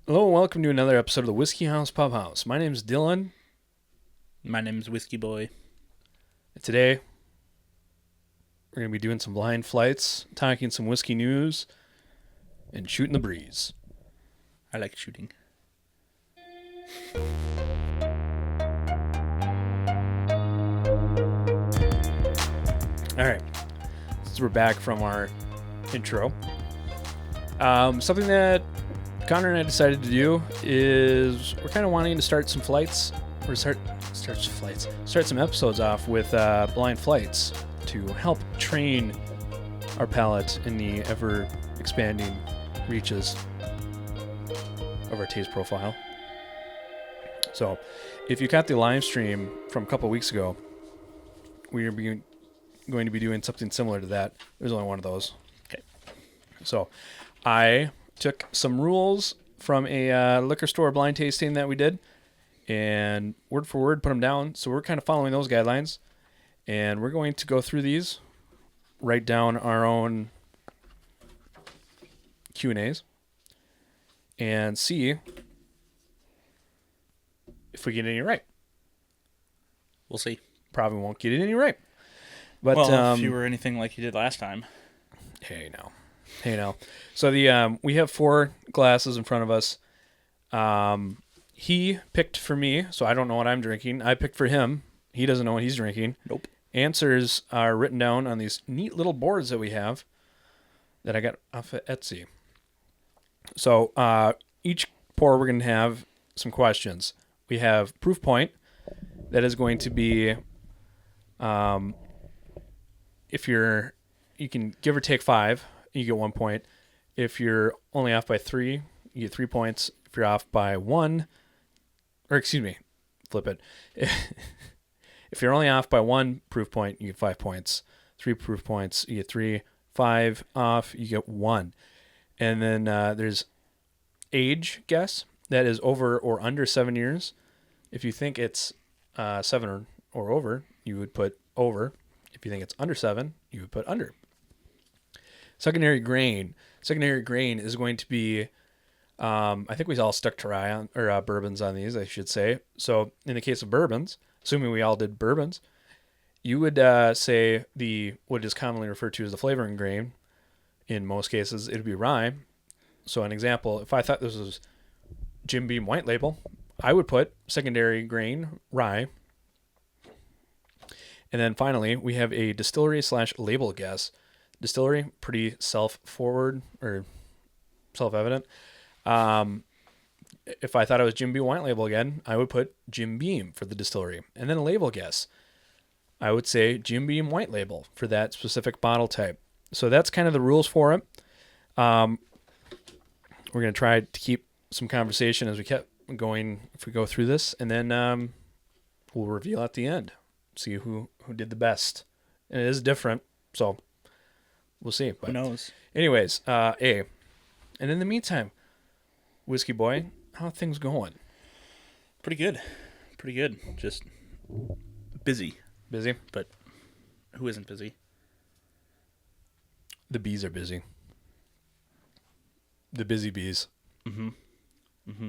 Hello and welcome to another episode of the Whiskey House Pub House. My name's Dylan. My name's Whiskey Boy. Today, we're going to be doing some blind flights, talking some whiskey news, and shooting the breeze. I like shooting. All right, so we're back from our intro. Something that Connor and I decided to do is we're kind of wanting to start some flights, or start some episodes off with blind flights to help train our palate in the ever expanding reaches of our taste profile. So, if you caught the live stream from a couple weeks ago, we are going to be doing something similar to that. There's only one of those. Okay. So, I took some rules from a liquor store blind tasting that we did, and word for word put them down. So we're kind of following those guidelines, and we're going to go through these, write down our own Q&As, and see if we get any right. We'll see. Probably won't get any right. But well, if you were anything like you did last time. Hey now. So we have 4 glasses in front of us. He picked for me, so I don't know what I'm drinking. I picked for him. He doesn't know what he's drinking. Nope. Answers are written down on these neat little boards that we have that I got off of Etsy. So each pour we're going to have some questions. We have proof point. That is going to be if you can give or take 5, you get 1 point. If you're only off by 3, you get 3 points. If you're off by 1, or excuse me, flip it. If you're only off by 1 proof point, you get 5 points. 3 proof points, you get 3. 5 off, you get 1. And then there's age guess. That is over or under 7 years. If you think it's 7 or over, you would put over. If you think it's under 7, you would put under. Secondary grain. Secondary grain is going to be, I think we all stuck to rye or bourbons on these, I should say. So in the case of bourbons, assuming we all did bourbons, you would say what is commonly referred to as the flavoring grain. In most cases, it would be rye. So an example, if I thought this was Jim Beam White Label, I would put secondary grain rye. And then finally, we have a distillery / label guess. Distillery, pretty self-forward or self-evident. If I thought it was Jim Beam White Label again, I would put Jim Beam for the distillery. And then a label guess. I would say Jim Beam White Label for that specific bottle type. So that's kind of the rules for it. We're going to try to keep some conversation as we kept going if we go through this. And then we'll reveal at the end. See who did the best. And it is different, so we'll see. But who knows? Anyways, A. And in the meantime, Whiskey Boy, how are things going? Pretty good. Just busy. Busy? But who isn't busy? The bees are busy. The busy bees. Mm-hmm. Mm-hmm.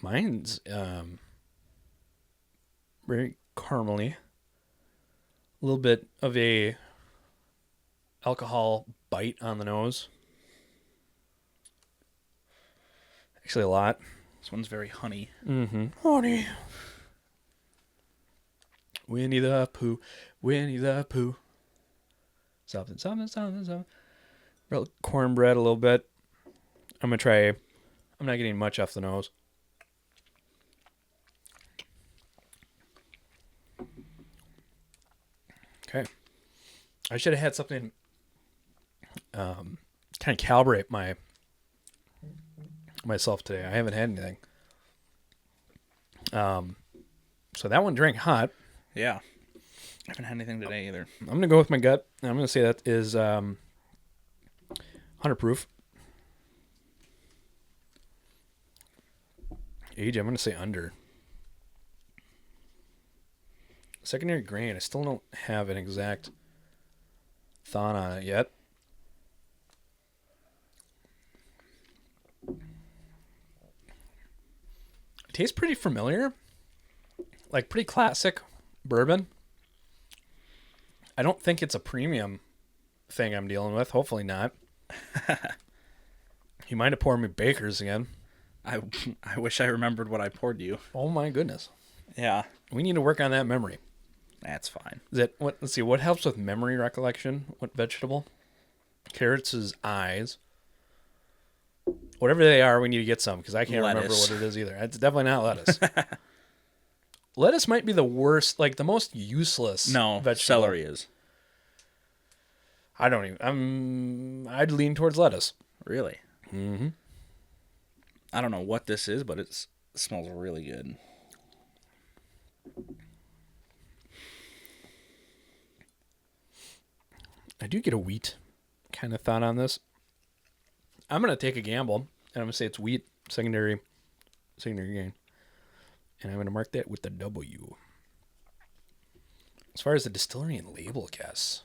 Mine's very caramely. A little bit of a alcohol bite on the nose. Actually, a lot. This one's very honey. Mm-hmm. Honey. Winnie the Pooh. Winnie the Pooh. Something. Cornbread a little bit. I'm going to try. I'm not getting much off the nose. Okay. I should have had something kind of calibrate myself today. I haven't had anything. So that one drank hot. Yeah. I haven't had anything today either. I'm going to go with my gut. I'm going to say that is 100 proof. Age, I'm going to say under. Secondary grain, I still don't have an exact thought on it yet. tastes pretty familiar. Like pretty classic bourbon. I don't think it's a premium thing I'm dealing with. Hopefully not. You might have poured me Baker's again. I wish I remembered what I poured you. Oh my goodness. Yeah. We need to work on that memory. That's fine. Is that what? Let's see. What helps with memory recollection? What vegetable? Carrots' eyes. Whatever they are, we need to get some because I can't remember what it is either. It's definitely not lettuce. Lettuce might be the worst, like the most useless. No, vegetable. celery is. I don't even. I'd lean towards lettuce. Really? Mm-hmm. I don't know what this is, but it smells really good. I do get a wheat kind of thought on this. I'm gonna take a gamble, and I'm gonna say it's wheat secondary gain, and I'm gonna mark that with the W. As far as the distillery and label guess.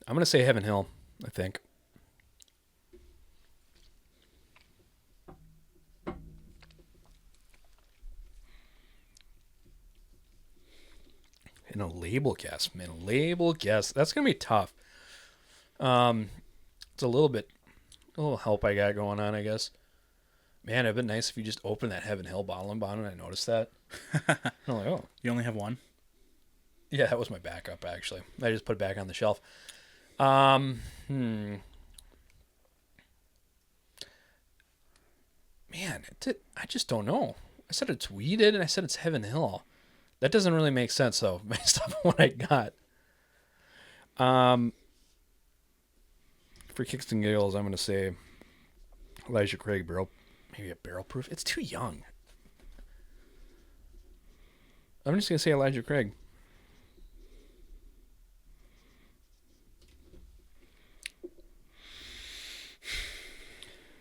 I'm going to say Heaven Hill, I think. And a label guess, man. A label guess. That's going to be tough. It's a little help I got going on, I guess. Man, it'd been nice if you just opened that Heaven Hill bottle and I noticed that. I'm like, oh. You only have one? Yeah, that was my backup, actually. I just put it back on the shelf. Man, I just don't know. I said it's weeded, and I said it's Heaven Hill. That doesn't really make sense, though, based on what I got. For kicks and giggles, I'm going to say Elijah Craig barrel, maybe a barrel proof. It's too young. I'm just going to say Elijah Craig.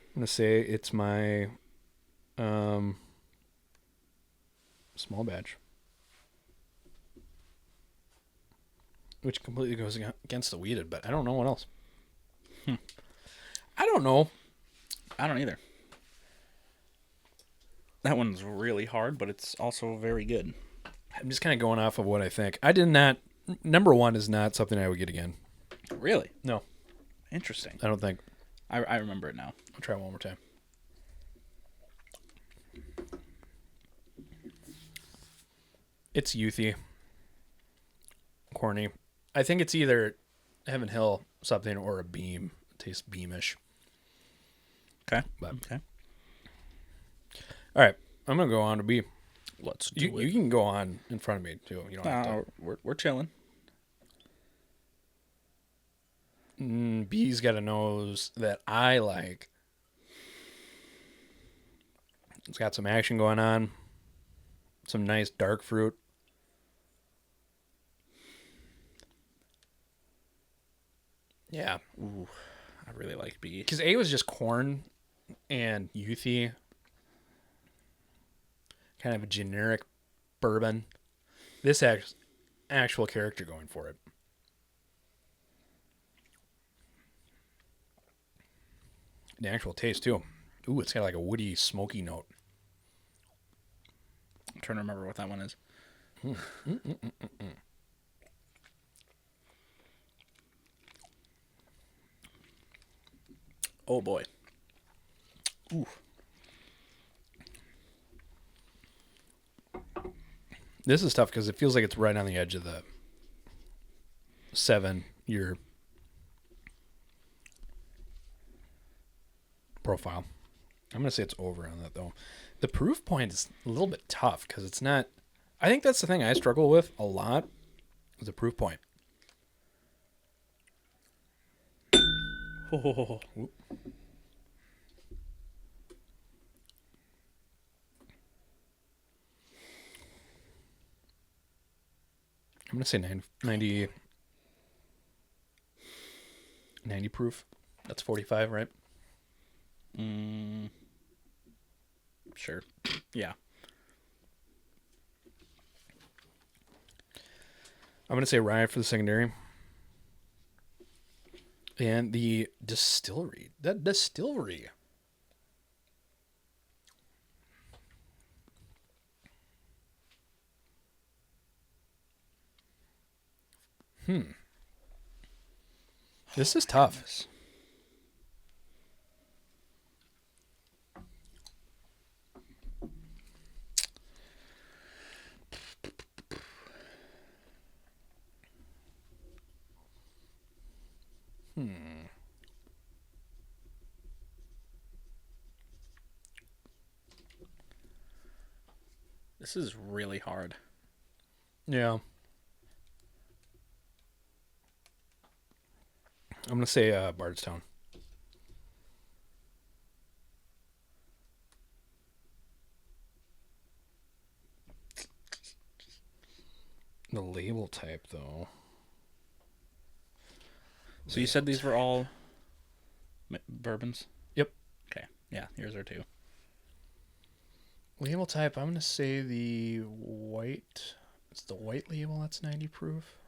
I'm going to say it's my small batch. Which completely goes against the weeded, but I don't know what else. I don't know. I don't either. That one's really hard, but it's also very good. I'm just kind of going off of what I think. I did not... Number one is not something I would get again. Really? No. Interesting. I don't think. I remember it now. I'll try one more time. It's youthy. Corny. I think it's either Heaven Hill something or a Beam. It tastes beamish. Okay. But, okay. All right. I'm going to go on to B. Let's do it. You can go on in front of me, too. You don't have to. We're chilling. B's got a nose that I like. It's got some action going on. Some nice dark fruit. Yeah. Ooh, I really like B. Because A was just corn and youthy. Kind of a generic bourbon. This has actual character going for it. The actual taste, too. Ooh, it's got like a woody, smoky note. I'm trying to remember what that one is. Oh, boy. Ooh. This is tough because it feels like it's right on the edge of the 7-year profile. I'm going to say it's over on that, though. The proof point is a little bit tough because it's not... I think that's the thing I struggle with a lot is the proof point. Oh. I'm going to say 90 proof. That's 45, right? Sure. Yeah. I'm going to say rye for the secondary. And the distillery. That distillery. This is tough. This is really hard. Yeah. I'm going to say Bardstown. The label type, though. So you said these were all bourbons? Yep. Okay. Yeah, yours are too. Label type, I'm going to say the white. It's the white label that's 90 proof.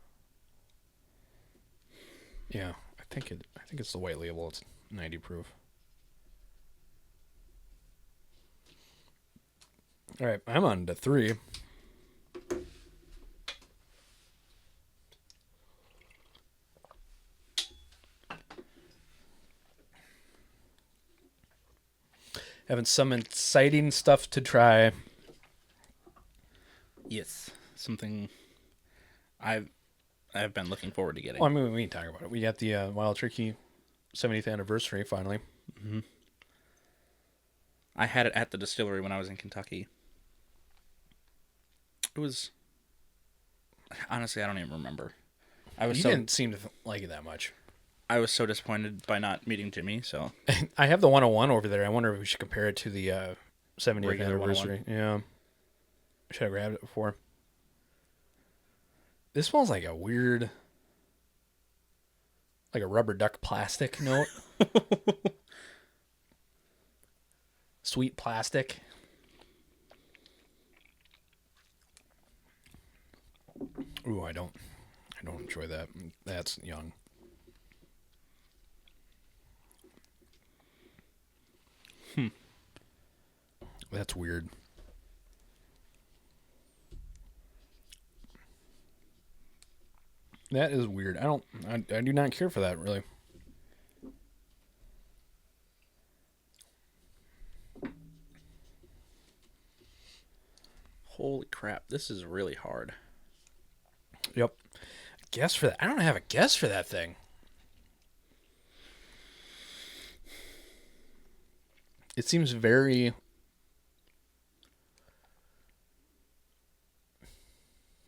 Yeah, I think it's the white label. It's 90 proof. All right, I'm on to 3. Having some exciting stuff to try. Yes, something I've been looking forward to getting. Well, I mean, we can talk about it. We got the Wild Turkey 70th anniversary finally. Mm-hmm. I had it at the distillery when I was in Kentucky. It was... Honestly, I don't even remember. You didn't seem to like it that much. I was so disappointed by not meeting Jimmy, so... I have the 101 over there. I wonder if we should compare it to the 70th Regular anniversary. 101. Yeah. Should have grabbed it before. This smells like a weird... like a rubber duck plastic note. Sweet plastic. Ooh, I don't enjoy that. That's young. That's weird. That is weird. I do not care for that, really. Holy crap, this is really hard. Yep. Guess for that. I don't have a guess for that thing. It seems very...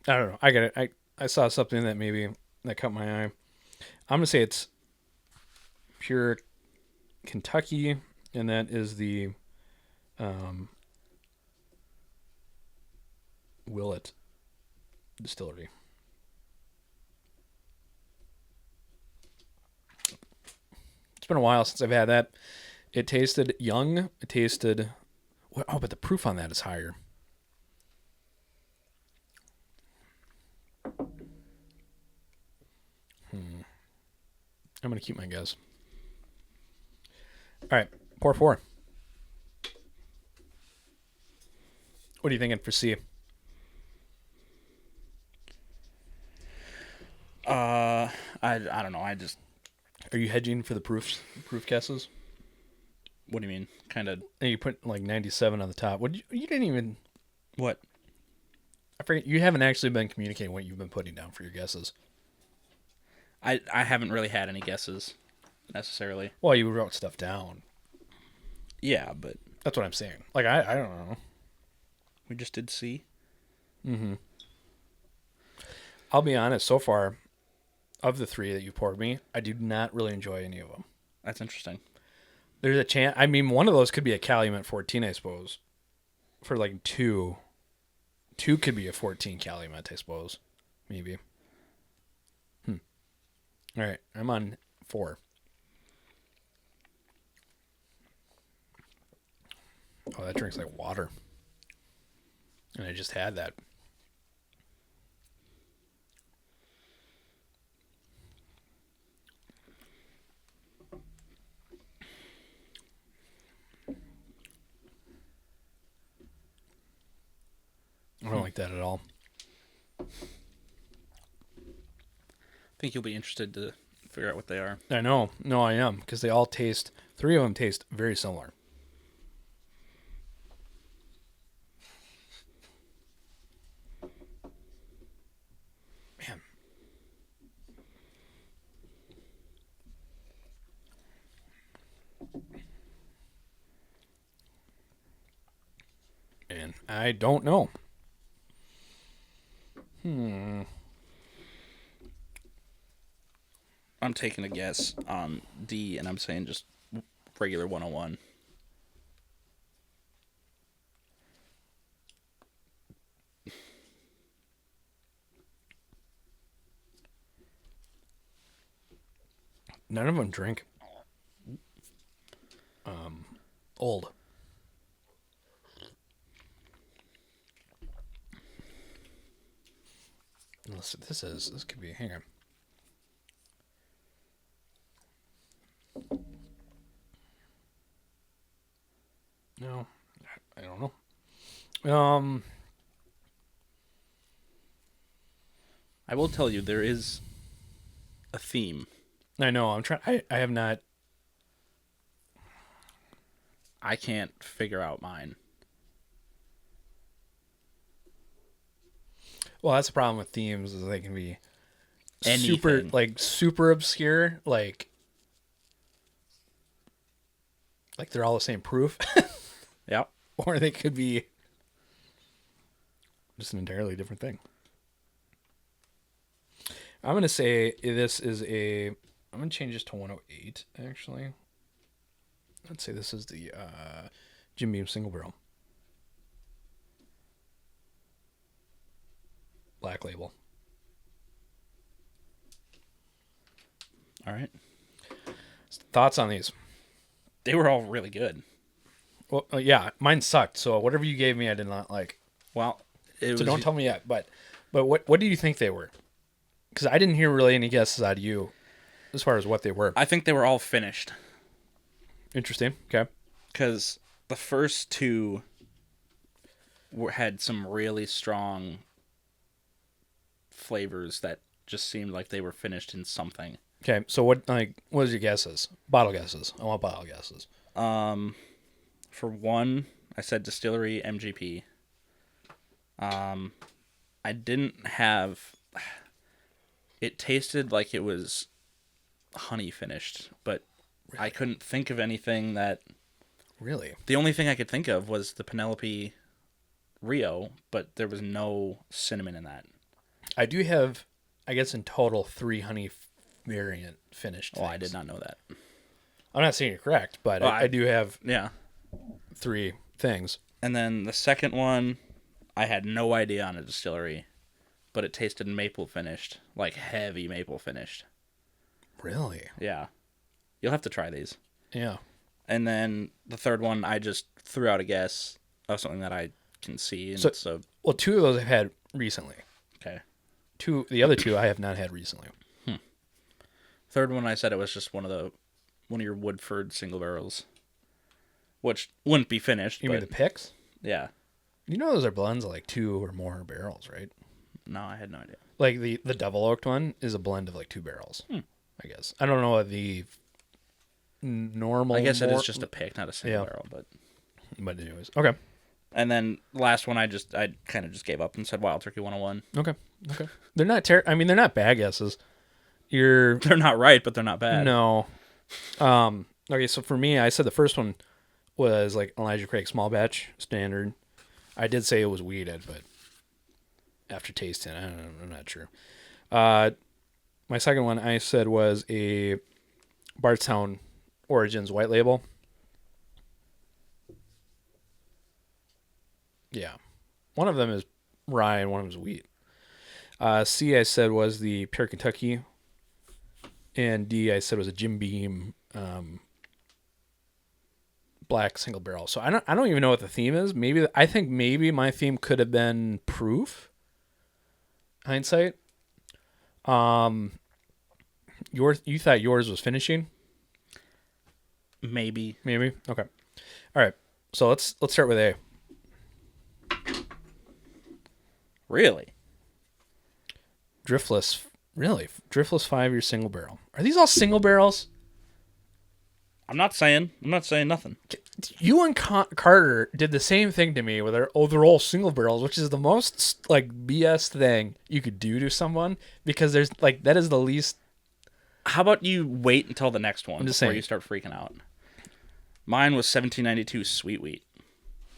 I don't know. I got it. I saw something that caught my eye. I'm going to say it's pure Kentucky, and that is the Willet Distillery. It's been a while since I've had that. It tasted young. It tasted... Oh, but the proof on that is higher. I'm going to keep my guess. All right, pour 4. What are you thinking for C? I don't know. Are you hedging for the proof guesses? What do you mean? Kind of. And you put like 97 on the top. You didn't even... What? I forget. You haven't actually been communicating what you've been putting down for your guesses. I haven't really had any guesses necessarily. Well, you wrote stuff down. Yeah, but That's what I'm saying. Like, I don't know. we just did C. Mm-hmm. I'll be honest. So far, of the 3 that you poured me, I do not really enjoy any of them. That's interesting. There's a chance. I mean, one of those could be a Calumet 14, I suppose. For like 2. 2 could be a 14 Calumet, I suppose. Maybe. All right. I'm on 4. Oh, that drinks like water. And I just had that. I don't like that at all. I think you'll be interested to figure out what they are. I know. No, I am. Because they all taste, 3 of them taste very similar. Man. And I don't know. I'm taking a guess on D, and I'm saying just regular 101. None of them drink. Old. This could be, hang on. No, I don't know. I will tell you, there is a theme. I know. I'm trying. I have not. I can't figure out mine. Well, that's the problem with themes is they can be Anything. super obscure, like they're all the same proof, Yep. or they could be just an entirely different thing. I'm gonna say this is a. I'm gonna change this to 108 actually. Let's say this is the Jim Beam single barrel. Black label. All right. Thoughts on these? They were all really good. Well, yeah, mine sucked. So whatever you gave me, I did not like. Well, So don't tell me yet. But what do you think they were? Because I didn't hear really any guesses out of you as far as what they were. I think they were all finished. Interesting. Okay. Because the first two had some really strong flavors that just seemed like they were finished in something. Okay. So what was your guesses? Bottle guesses. I want bottle guesses. For one, I said distillery MGP. I didn't have. It tasted like it was honey finished, but really? I couldn't think of anything that. Really? The only thing I could think of was the Penelope Rio, but there was no cinnamon in that. I do have, I guess in total, 3 honey variant finished. Oh, I did not know that. I'm not saying you're correct, but I do have 3 things. And then the second one, I had no idea on a distillery, but it tasted maple finished, like heavy maple finished. Really? Yeah. You'll have to try these. Yeah. And then the third one, I just threw out a guess of something that I can see. And so well, 2 of those I've had recently. Okay. The other 2 I have not had recently. Third one, I said it was just one of your Woodford single barrels, which wouldn't be finished. You mean the picks? Yeah. You know those are blends of like 2 or more barrels, right? No, I had no idea. Like the double oaked one is a blend of like 2 barrels. I guess. I don't know what the normal. I guess it is just a pick, not a single barrel, but anyways, okay. And then the last one, I kind of just gave up and said Wild Turkey 101. Okay. They're not they're not bad guesses. They're not right, but they're not bad. No. Okay, so for me, I said the first one was like Elijah Craig small batch standard. I did say it was weeded, but after tasting, I'm not sure. My second one I said was a Bardstown Origins white label. Yeah. One of them is rye and one of them is wheat. C I said was the Pure Kentucky. And D I said was a Jim Beam black single barrel. So I don't even know what the theme is. I think maybe my theme could have been proof. Hindsight. You thought yours was finishing? Maybe. Okay. All right. So let's start with A. Really? Driftless, really? Driftless 5-year single barrel. Are these all single barrels? I'm not saying nothing. You and Carter did the same thing to me with they're all single barrels, which is the most like BS thing you could do to someone because there's like that is the least. How about you wait until the next one before saying. you start freaking out? Mine was 1792 sweet wheat.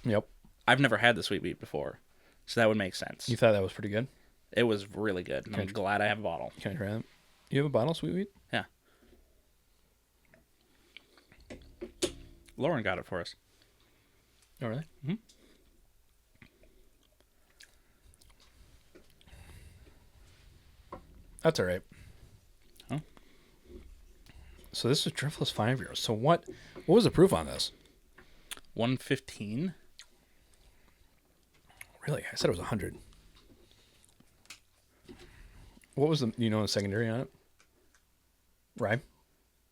Yep. I've never had the sweet wheat before, so that would make sense. You thought that was pretty good? It was really good. And I'm glad I have a bottle. Can I try that? You have a bottle of sweet wheat? Yeah. Lauren got it for us. Oh, really? Mm-hmm. That's all right. Huh? So this is Driftless 5-year. So what was the proof on this? 115. Really? I said it was 100. What was the secondary on it? Rye?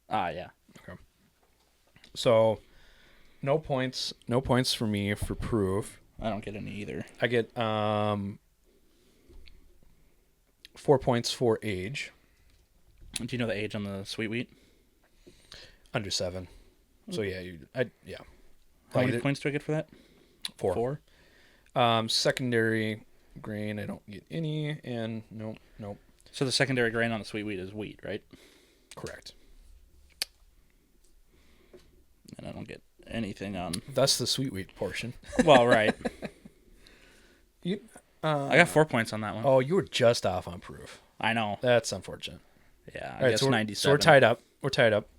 Yeah. Okay. So no points for me for proof. I don't get any either. I get 4 points for age. Do you know the age on the sweet wheat? Under 7. So yeah, yeah. How many points do I get for that? 4. Secondary grain, I don't get any, and nope. So the secondary grain on the sweet wheat is wheat, right? Correct. And I don't get anything on. That's the sweet wheat portion. Well, right. I got 4 points on that one. Oh, you were just off on proof. I know. That's unfortunate. Yeah, I guess 97. So we're tied up.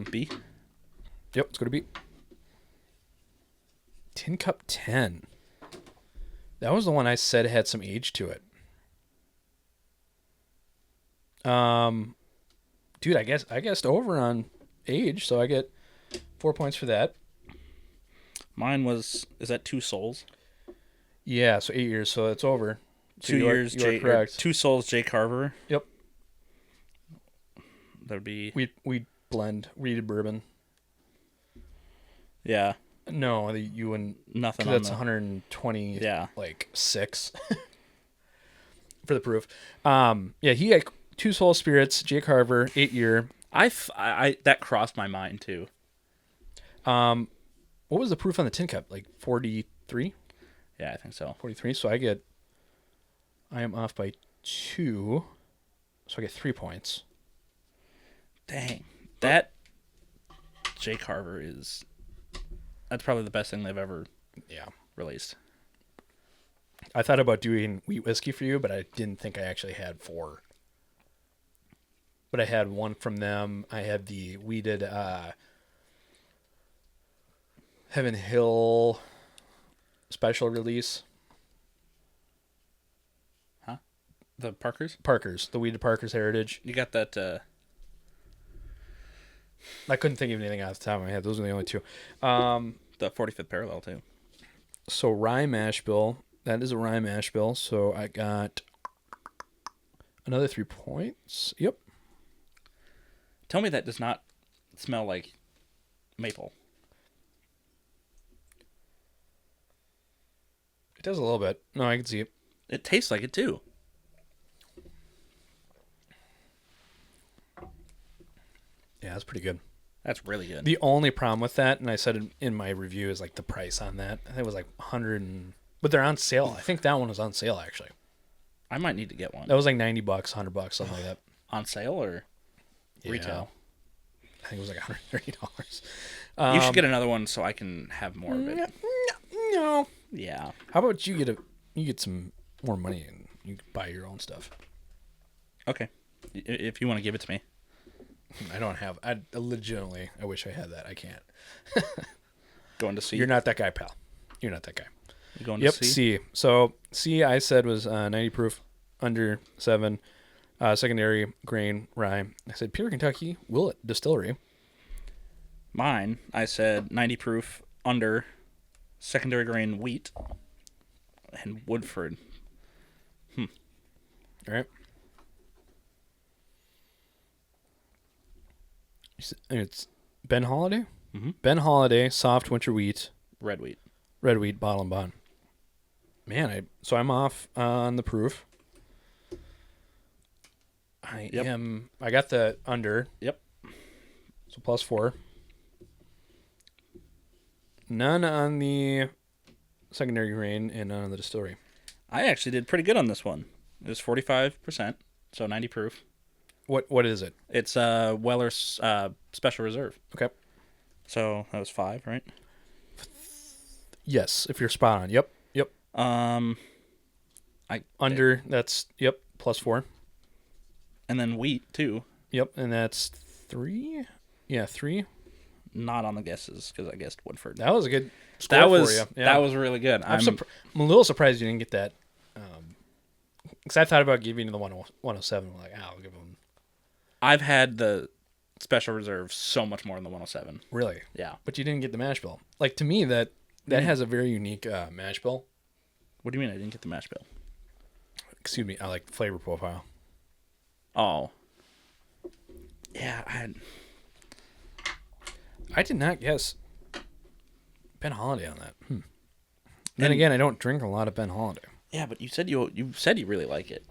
B? Yep, let's go to B. Tin Cup 10. That was the one I said had some age to it. Dude, I guessed over on age, so I get 4 points for that. Mine was, is that 2 souls? Yeah, so 8 years, so it's over. So 2 years, you are correct. 2 souls, J. Carver. Yep. That would be... We blend wheated bourbon. Yeah. No, you and nothing. That's 120. Yeah. Like 6 for the proof. Yeah, he had 2 Soul Spirits, J. Carver, 8 year. I that crossed my mind too. What was the proof on the tin cup? Like 43? Yeah, I think so. 43. So I am off by 2. So I get 3 points. Dang. That J. Carver that's probably the best thing they've ever released. I thought about doing wheat whiskey for you, but I didn't think I actually had 4. But I had 1 from them. I had the wheated Heaven Hill special release. Huh? The Parkers? Parkers. The wheated Parkers Heritage. You got that... I couldn't think of anything off the top of my head. Those are the only 2. The 45th parallel, too. So rye mash bill. That is a rye mash bill. So I got another 3 points. Yep. Tell me that does not smell like maple. It does a little bit. No, I can see it. It tastes like it, too. Yeah, that's pretty good. That's really good. The only problem with that, and I said in my review, is like the price on that. I think it was like 100 but they're on sale. I think that one was on sale, actually. I might need to get one. That was like $90, $100, something like that. On sale or retail? I think it was like $130. You should get another one so I can have more of it. No. Yeah. How about you get some more money and you can buy your own stuff? Okay. If you want to give it to me. I don't have. I legitimately. I wish I had that. I can't. Going to C. You're not that guy, pal. You're not that guy. You going to C? C. So C, I said was 90 proof, under 7, secondary grain rye. I said pure Kentucky Willet Distillery. Mine, I said 90 proof, under, secondary grain wheat, and Woodford. All right. It's Ben Holiday? Mm-hmm. Ben Holiday, soft winter wheat. Red wheat. Red wheat, bottle and bond. Man, so I'm off on the proof. I got the under. Yep. So +4. None on the secondary grain and none on the distillery. I actually did pretty good on this one. It was 45%, so 90 proof. What is it? It's Weller's Special Reserve. Okay. So that was 5, right? Yes, if you're spot on. Yep. Under, that's +4. And then wheat too. Yep, and that's 3. Yeah, 3. Not on the guesses because I guessed Woodford. That was a good score for you. Yeah. That was really good. I'm a little surprised you didn't get that. Because I thought about giving you the 107. I'm like, I'll give them. I've had the Special Reserve so much more than the 107. Really? Yeah. But you didn't get the mash bill. Like, to me, that has a very unique mash bill. What do you mean I didn't get the mash bill? Excuse me, I like the flavor profile. Oh. Yeah, I did not guess Ben Holiday on that. Then again, I don't drink a lot of Ben Holiday. Yeah, but you said you really like it.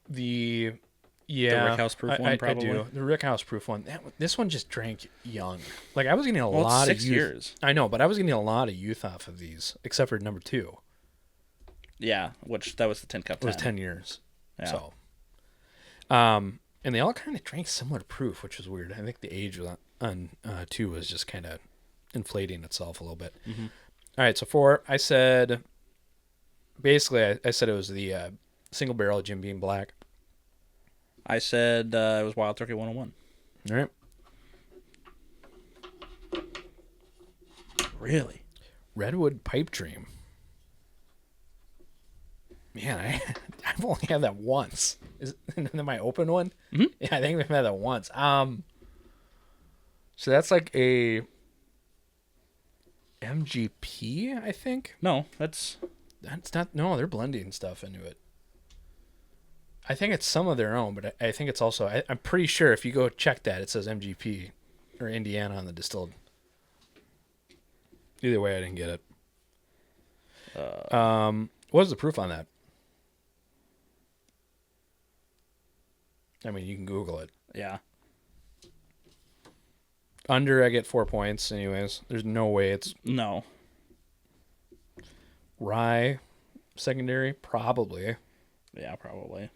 The Rickhouse proof one, probably. I do. The Rickhouse proof one. This one just drank young. Like, I was getting a lot of 6 youth. years. I know, but I was getting a lot of youth off of these, except for number 2. Yeah, that was the 10 Cup 10. It was 10 years. Yeah. So, and they all kind of drank similar proof, which was weird. I think the age on 2 was just kind of inflating itself a little bit. Mm-hmm. All right, so 4, I said, basically, I said it was the single barrel Jim Beam Black. I said it was Wild Turkey 101. All right. Really? Redwood Pipe Dream. Man, I've only had that once. Is my open one? Mm-hmm. Yeah, I think we've had that once. So that's like a MGP, I think. No, that's not. No, they're blending stuff into it. I think it's some of their own, but I think it's also. I'm pretty sure if you go check that, it says MGP or Indiana on the distilled. Either way, I didn't get it. What was the proof on that? I mean, you can Google it. yeah. Under, I get 4 points. Anyways, there's no way it's No. rye secondary. Probably. Yeah, probably.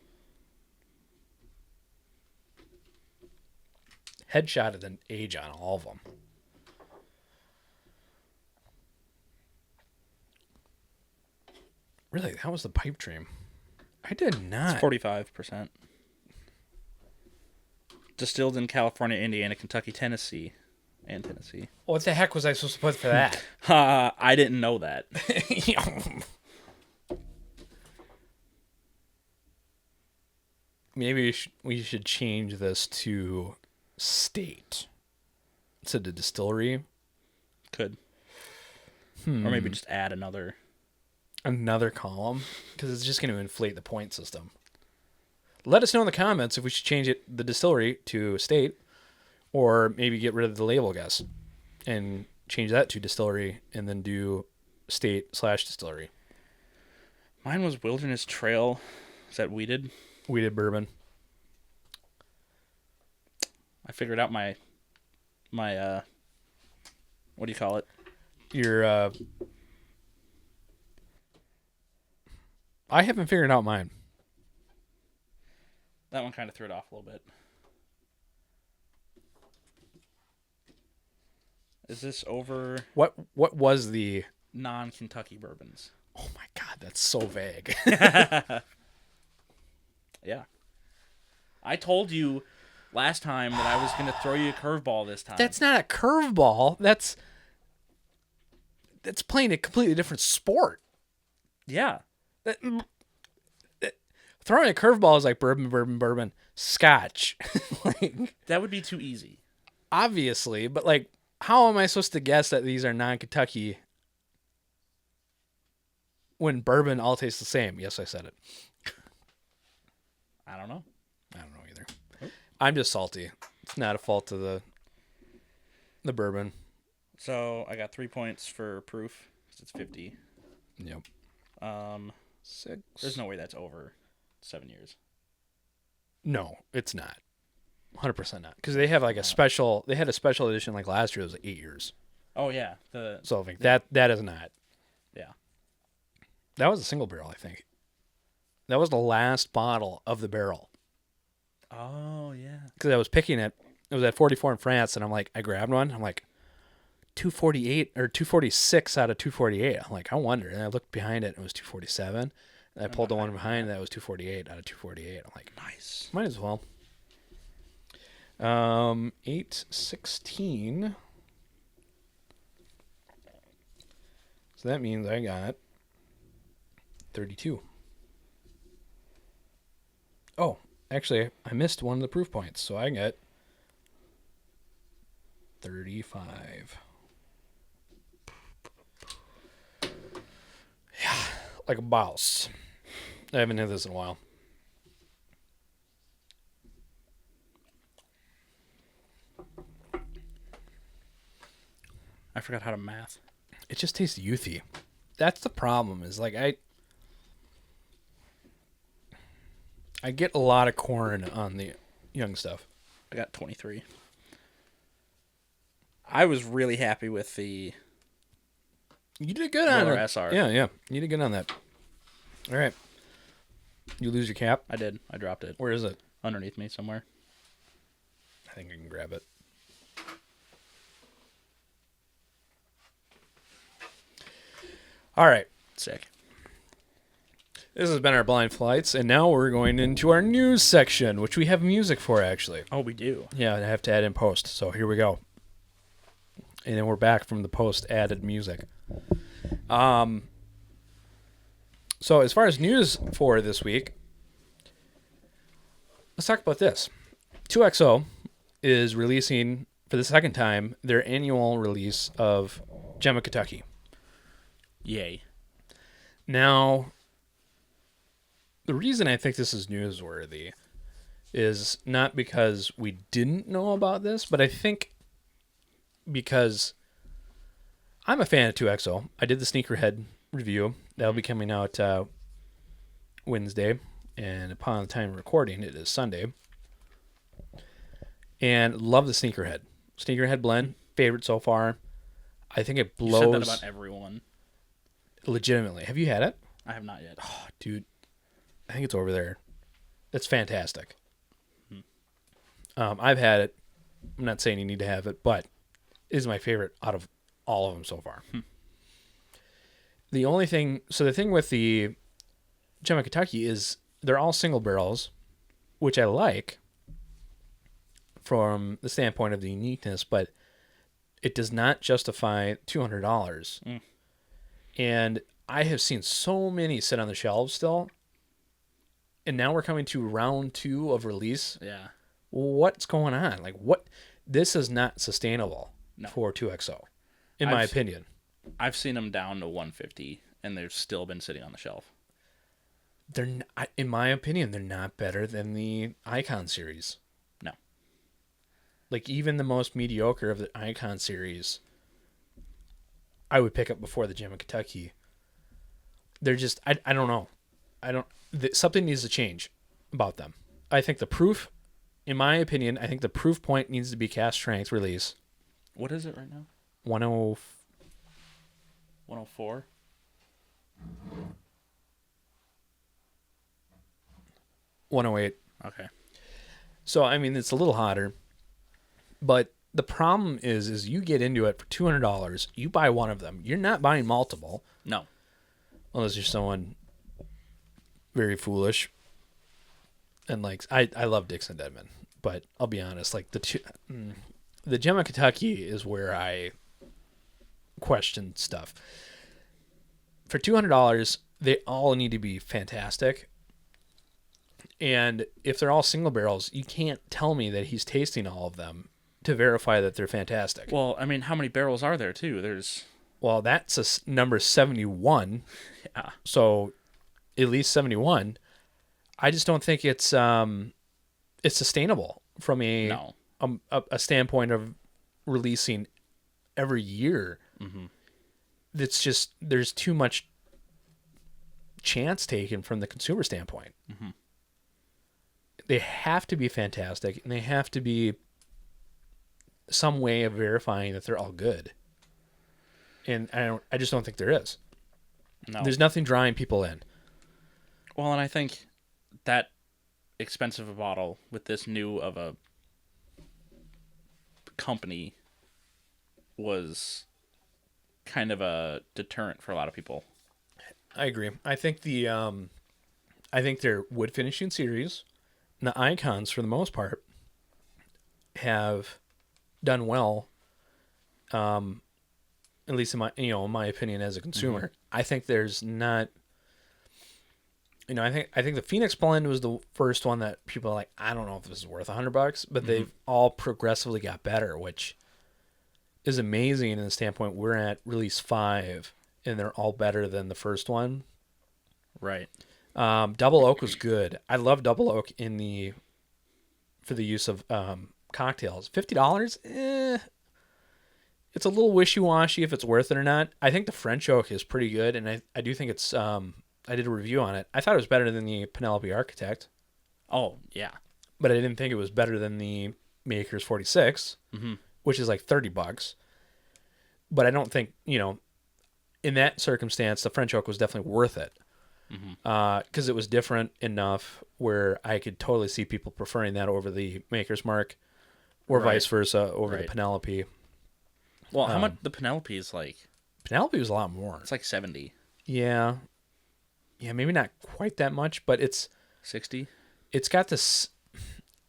Headshotted an age on all of them. Really, that was the pipe dream. I did not. It's 45%. Distilled in California, Indiana, Kentucky, Tennessee. What the heck was I supposed to put for that? I didn't know that. Maybe we should change this to state instead of distillery. Could. Or maybe just add another column, because it's just going to inflate the point system. Let us know in the comments if we should change the distillery to state, or maybe get rid of the label guess and change that to distillery and then do state/distillery. Mine was Wilderness Trail. Is that weeded? Weeded bourbon. I figured out my what do you call it? Your I haven't figured out mine. That one kind of threw it off a little bit. Is this over What was the non-Kentucky bourbons? Oh my god, that's so vague. Yeah. I told you last time that I was going to throw you a curveball this time. That's not a curveball. That's playing a completely different sport. Yeah. Throwing a curveball is like bourbon, scotch. Like, that would be too easy. Obviously, but like, how am I supposed to guess that these are non-Kentucky when bourbon all tastes the same? Yes, I said it. I don't know. I don't know either. Oh. I'm just salty. It's not a fault of the bourbon. So I got 3 points for proof. It's 50. Yep. 6. There's no way that's over 7 years. No, it's not. 100% not. Because they have like a special. They had a special edition like last year. It was 8 years. Oh yeah, So I think that is not. Yeah. That was a single barrel, I think. That was the last bottle of the barrel. Oh yeah. Because I was picking it. It was at 44 in France, and I'm like, I grabbed one. I'm like, 248 or 246 out of 248. I'm like, I wonder. And I looked behind it, and it was 247. And I pulled the one behind that was 248 out of 248. I'm like, Nice. might as well. 816. So that means I got 32. Oh, actually, I missed one of the proof points, so I get 35. Yeah, like a boss. I haven't had this in a while. I forgot how to math. It just tastes youthy. That's the problem. Is like I get a lot of corn on the young stuff. I got 23. I was really happy with the You did good on it. SR. Yeah. You did good on that. All right. You lose your cap? I did. I dropped it. Where is it? Underneath me somewhere. I think I can grab it. All right. Sick. This has been our blind flights, and now we're going into our news section, which we have music for, actually. Oh, we do. Yeah, I have to add in post, so here we go. And then we're back from the post added music. So as far as news for this week, let's talk about this. 2XO is releasing, for the second time, their annual release of Gemma Kentucky. Yay. Now, the reason I think this is newsworthy is not because we didn't know about this, but I think because I'm a fan of 2XO. I did the Sneakerhead review. That'll be coming out Wednesday, and upon the time of recording, it is Sunday. And love the Sneakerhead. Sneakerhead blend, favorite so far. I think it blows. You said that about everyone. Legitimately. Have you had it? I have not yet. Oh, dude, I think it's over there. It's fantastic. I've had it. I'm not saying you need to have it, but it is my favorite out of all of them so far. The only thing, so the thing with the Gemma Kentucky is they're all single barrels, which I like from the standpoint of the uniqueness, but it does not justify $200. And I have seen so many sit on the shelves still. And now we're coming to round 2 of release. Yeah. What's going on? Like, what? This is not sustainable for 2XO, in my opinion. I've seen them down to 150, and they've still been sitting on the shelf. They're, in my opinion, they're not better than the Icon series. No. Like, even the most mediocre of the Icon series, I would pick up before the Gemma Kentucky. They're just, I don't know. Something needs to change about them. I think the proof, in my opinion, I think the proof point needs to be cast strength release. What is it right now? 104. $108. Okay. So, I mean, it's a little hotter. But the problem is you get into it for $200. You buy one of them. You're not buying multiple. No. Unless you're someone very foolish. And, like, I love Dixon Deadman. But I'll be honest, like, the Gemma Kentucky is where I question stuff. For $200, they all need to be fantastic. And if they're all single barrels, you can't tell me that he's tasting all of them to verify that they're fantastic. Well, I mean, how many barrels are there, too? Well, that's number 71. Yeah. So at least 71. I just don't think it's sustainable from a standpoint of releasing every year. Mm-hmm. It's just, there's too much chance taken from the consumer standpoint. Mm-hmm. They have to be fantastic, and they have to be some way of verifying that they're all good. And I just don't think there is. No. There's nothing drawing people in. Well, and I think that expensive a bottle with this new of a company was kind of a deterrent for a lot of people. I agree. I think their wood finishing series, and the icons for the most part, have done well. At least in my opinion as a consumer. Mm-hmm. I think there's not. I think the Phoenix blend was the first one that people are like, I don't know if this is worth $100, but mm-hmm. they've all progressively got better, which is amazing in the standpoint we're at release 5, and they're all better than the first one. Right. Double oak was good. I love double oak for the use of cocktails. $50, it's a little wishy-washy if it's worth it or not. I think the French oak is pretty good, and I do think it's. I did a review on it. I thought it was better than the Penelope Architect. Oh yeah, but I didn't think it was better than the Maker's 46, mm-hmm. which is like $30. But I don't think in that circumstance, the French oak was definitely worth it. Because it was different enough where I could totally see people preferring that over the Maker's Mark, or vice versa over the Penelope. Well, how much the Penelope is like? Penelope was a lot more. It's like 70. Yeah, maybe not quite that much, but it's 60. It's got this.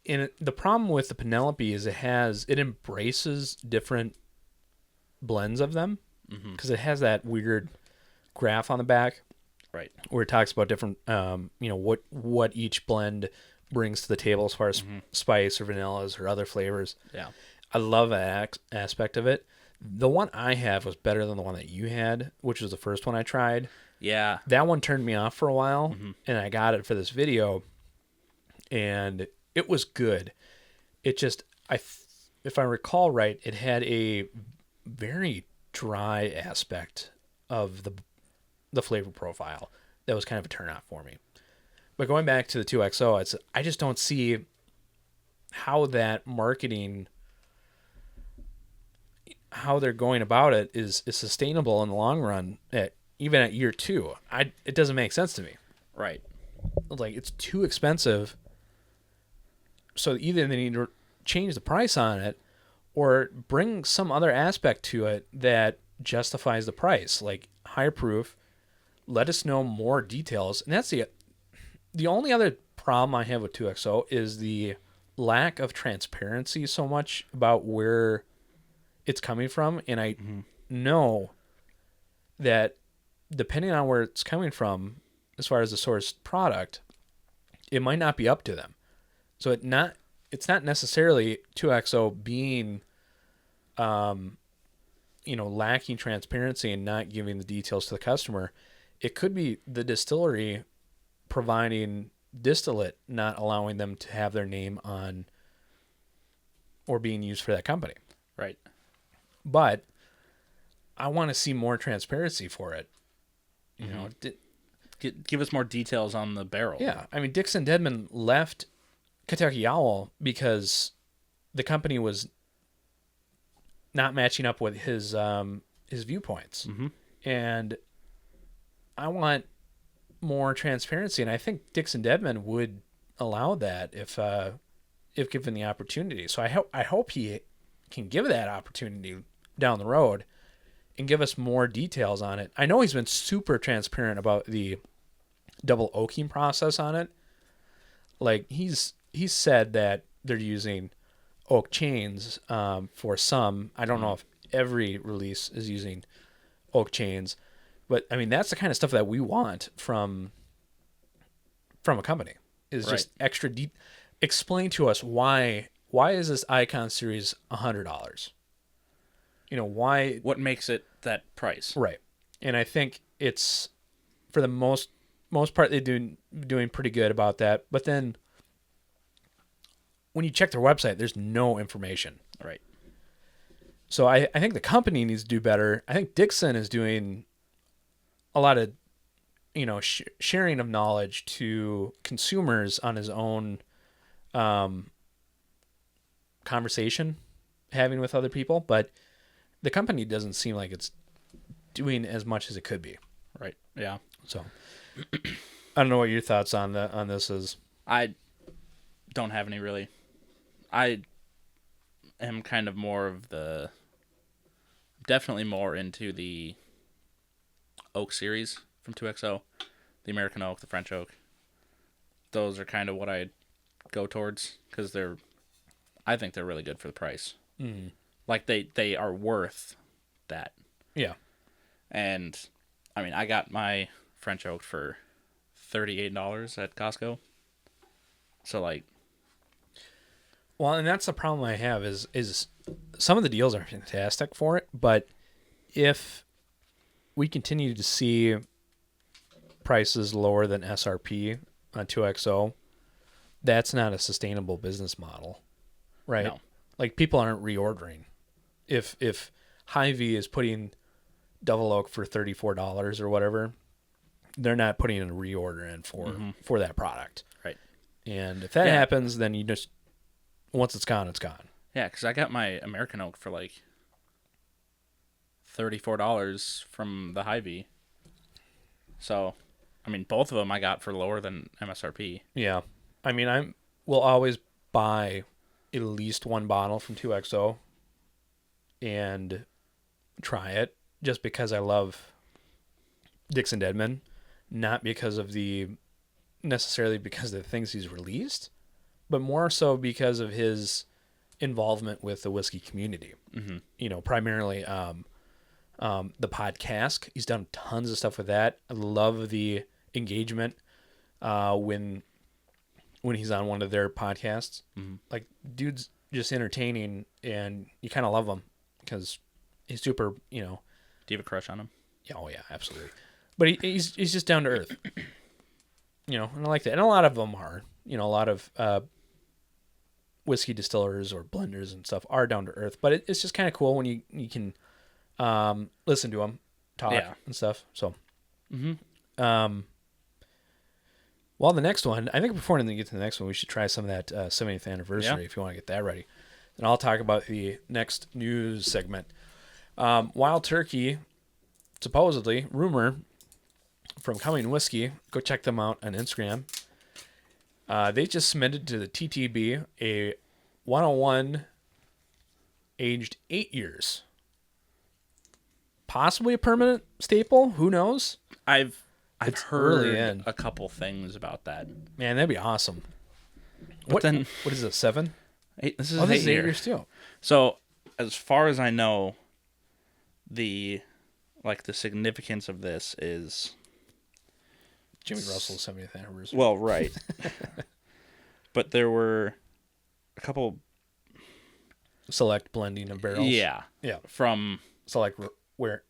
And the problem with the Penelope is it embraces different blends of them because it has that weird graph on the back. Right. Where it talks about different, what each blend brings to the table as far as spice or vanillas or other flavors. Yeah. I love that aspect of it. The one I have was better than the one that you had, which was the first one I tried. Yeah. That one turned me off for a while, and I got it for this video, and it was good. It just, if I recall right, it had a very dry aspect of the flavor profile that was kind of a turnoff for me. But going back to the 2XO, I just don't see how that marketing, how they're going about it is sustainable in the long run, even at year 2. It doesn't make sense to me. Right. Like, it's too expensive. So either they need to change the price on it or bring some other aspect to it that justifies the price, like higher proof. Let us know more details. And that's the only other problem I have with 2XO is the lack of transparency so much about where it's coming from. And I know that depending on where it's coming from, as far as the source product, it might not be up to them. So it's not necessarily 2XO being, lacking transparency and not giving the details to the customer. It could be the distillery providing distillate, not allowing them to have their name on or being used for that company. Right. But I want to see more transparency for it. Give us more details on the barrel. Yeah. I mean, Dixon Dedman left Kentucky Owl because the company was not matching up with his viewpoints. And I want more transparency, and I think Dixon Dedman would allow that if given the opportunity. So I hope he can give that opportunity down the road and give us more details on it. I know he's been super transparent about the double oaking process on it. Like he's said that they're using oak chains for some. I don't know if every release is using oak chains. But I mean, that's the kind of stuff that we want from a company. Is just extra deep. Explain to us why is this Icon series $100? Why? What makes it that price? Right. And I think it's for the most part they're doing pretty good about that. But then when you check their website, there's no information. Right. So I think the company needs to do better. I think Dixon is doing a lot of sharing of knowledge to consumers on his own conversation having with other people, but the company doesn't seem like it's doing as much as it could be. Right. Yeah. So I don't know what your thoughts on this is. I don't have any really. I am kind of more of definitely more into the oak series from 2XO, the American oak, the French oak. Those are kind of what I go towards because I think they're really good for the price. Mm-hmm. Like they are worth that. Yeah. And I mean, I got my French oak for $38 at Costco. So like, well, and that's the problem I have is some of the deals are fantastic for it, but if we continue to see prices lower than SRP on 2XO, that's not a sustainable business model, right? No. Like people aren't reordering. If Hy-Vee is putting double oak for $34 or whatever, they're not putting in a reorder in for that product. Right. And if that happens, then you just, once it's gone, it's gone. Yeah, because I got my American oak for like $34 from the Hy-Vee. So, I mean, both of them I got for lower than MSRP. Yeah. I mean, will always buy at least one bottle from 2XO and try it just because I love Dixon Deadman, not necessarily because of the things he's released, but more so because of his involvement with the whiskey community. Mm-hmm. Primarily the podcast. He's done tons of stuff with that. I love the engagement when he's on one of their podcasts. Mm-hmm. Like, dude's just entertaining, and you kind of love him because he's super, Do you have a crush on him? Yeah, oh yeah, absolutely. But he's just down to earth. And I like that. And a lot of them are, a lot of whiskey distillers or blenders and stuff are down to earth. But it's just kind of cool when you can listen to them talk and stuff. So, well, the next one, I think before we get to the next one, we should try some of that 70th anniversary if you want to get that ready. And I'll talk about the next news segment. Wild Turkey, supposedly, rumor from Coming Whiskey. Go check them out on Instagram. They just submitted to the TTB a 101 aged 8 years. Possibly a permanent staple. Who knows? I've heard a couple things about that. Man, that'd be awesome. What is it, 7? 8, this is this 8 is 8 years too. So, as far as I know, the significance of this is Jimmy Russell's 70th anniversary. Well, right. But there were a couple select blending of barrels. Yeah. From select Rick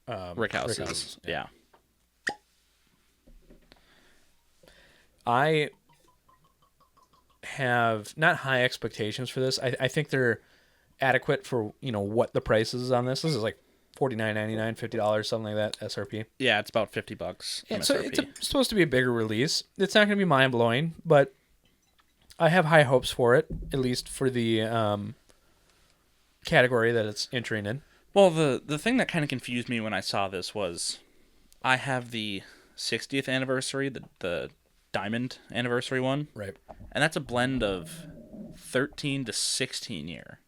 Houses. Yeah. I have not high expectations for this. I think they're adequate for what the price is on this. This is like $49.99, $50, something like that, SRP. Yeah, it's about $50. Yeah, so it's supposed to be a bigger release. It's not going to be mind blowing, but I have high hopes for it, at least for the category that it's entering in. Well, the thing that kind of confused me when I saw this was I have the 60th anniversary, the Diamond anniversary one. Right. And that's a blend of 13 to 16 year.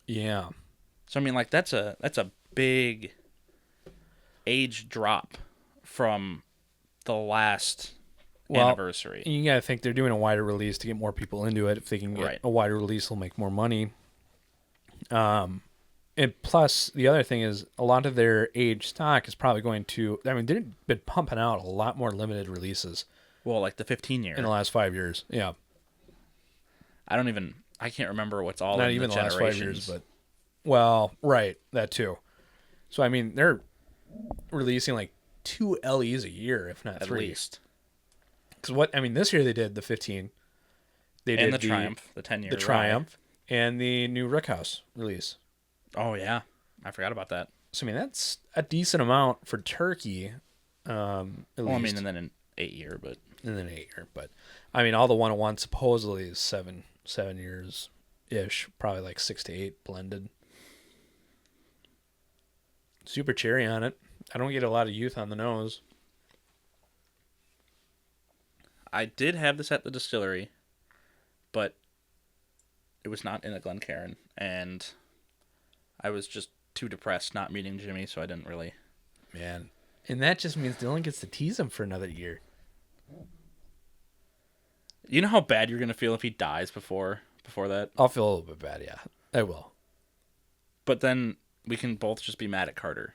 Yeah. So I mean, that's a big age drop from the last anniversary. You gotta think they're doing a wider release to get more people into it. If they can get a wider release, they'll make more money. And plus, the other thing is a lot of their aged stock is probably going to. I mean, they've been pumping out a lot more limited releases. Well, like the 15 year in the last 5 years. Yeah. I can't remember what's all not in even the last 5 years, but right, that too. So I mean, they're releasing like 2 LEs a year, if not 3 at least. Because this year they did the 15. They did the Triumph, the 10 year, the Triumph, and the new Rickhouse release. Oh yeah, I forgot about that. So I mean, that's a decent amount for turkey, At Well, I least. mean, and then an 8-year, but And then 8 year. But I mean, all the 101 supposedly is 7 years ish, probably like 6 to 8 blended. Super cherry on it. I don't get a lot of youth on the nose. I did have this at the distillery, but it was not in a Glencairn, and I was just too depressed not meeting Jimmy, so I didn't really. Man. And that just means Dylan gets to tease him for another year. You know how bad you're gonna feel if he dies before that? I'll feel a little bit bad, yeah. I will. But then we can both just be mad at Carter.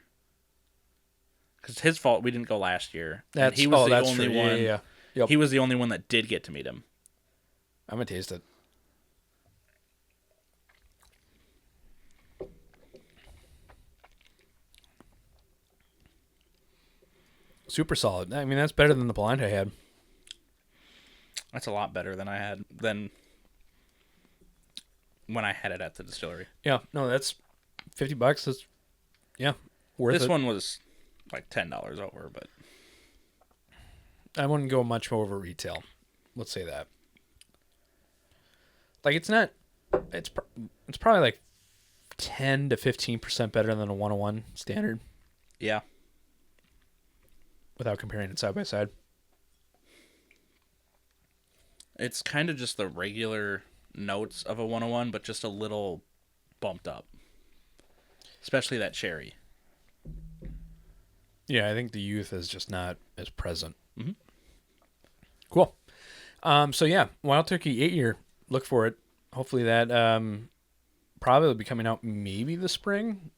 Because it's his fault we didn't go last year. And he was the only true. one. Yeah. Yep. He was the only one that did get to meet him. I'm going to taste it. Super solid. I mean, that's better than the blind I had. That's a lot better than when I had it at the distillery. Yeah. No, that's $50. That's, yeah, worth it. This one was like $10 over, but I wouldn't go much over retail. Let's say that. Like, it's not. It's probably like 10 to 15% better than a 101 standard. yeah. Without comparing it side by side. It's kind of just the regular notes of a 101, but just a little bumped up. Especially that cherry. Yeah, I think the youth is just not as present. Mm-hmm. Cool. So yeah, Wild Turkey 8-year. Look for it. Hopefully that probably will be coming out maybe this spring.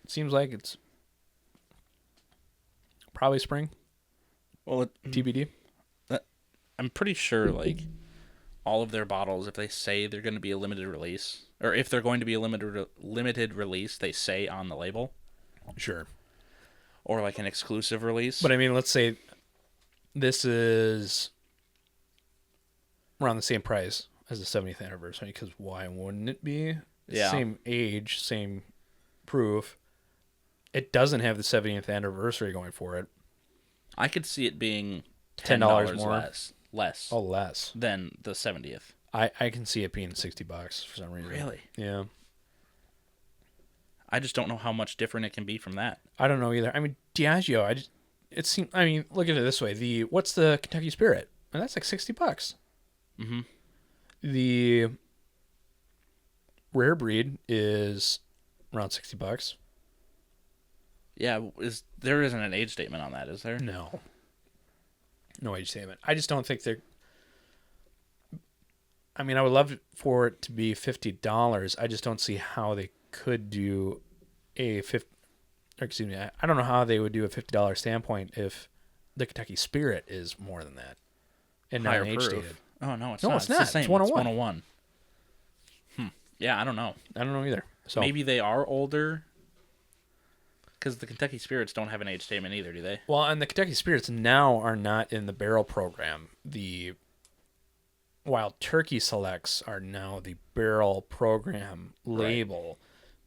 It seems like it's probably spring. Well, TBD. I'm pretty sure, like, all of their bottles, if they say they're going to be a limited release, or if they're going to be a limited release, they say on the label. Sure. Or, like, an exclusive release. But I mean, let's say this is around the same price as the 70th anniversary, because why wouldn't it be? Yeah. Same age, same proof. It doesn't have the 70th anniversary going for it. I could see it being $10 more. Less Oh, less. than the 70th. I can see it being $60 for some reason. Really? Yeah. I just don't know how much different it can be from that. I don't know either. I mean, Diageo, it seems. I mean, look at it this way. What's the Kentucky Spirit? And that's like $60. Mm-hmm. The rare breed is around $60. Yeah, there isn't an age statement on that, is there? No. No age statement. I just don't think they're. I mean, I would love for it to be $50. I just don't see how they could do a excuse me. I don't know how they would do a $50 standpoint if the Kentucky Spirit is more than that, and not Higher age proof. stated. Oh no, it's No, not. it's The not. same. It's 101. It's 101. Yeah, I don't know. I don't know either. So Maybe they are older. Because the Kentucky Spirits don't have an age statement either, do they? well, and the Kentucky Spirits now are not in the barrel program. The Wild Turkey Selects are now the barrel program label,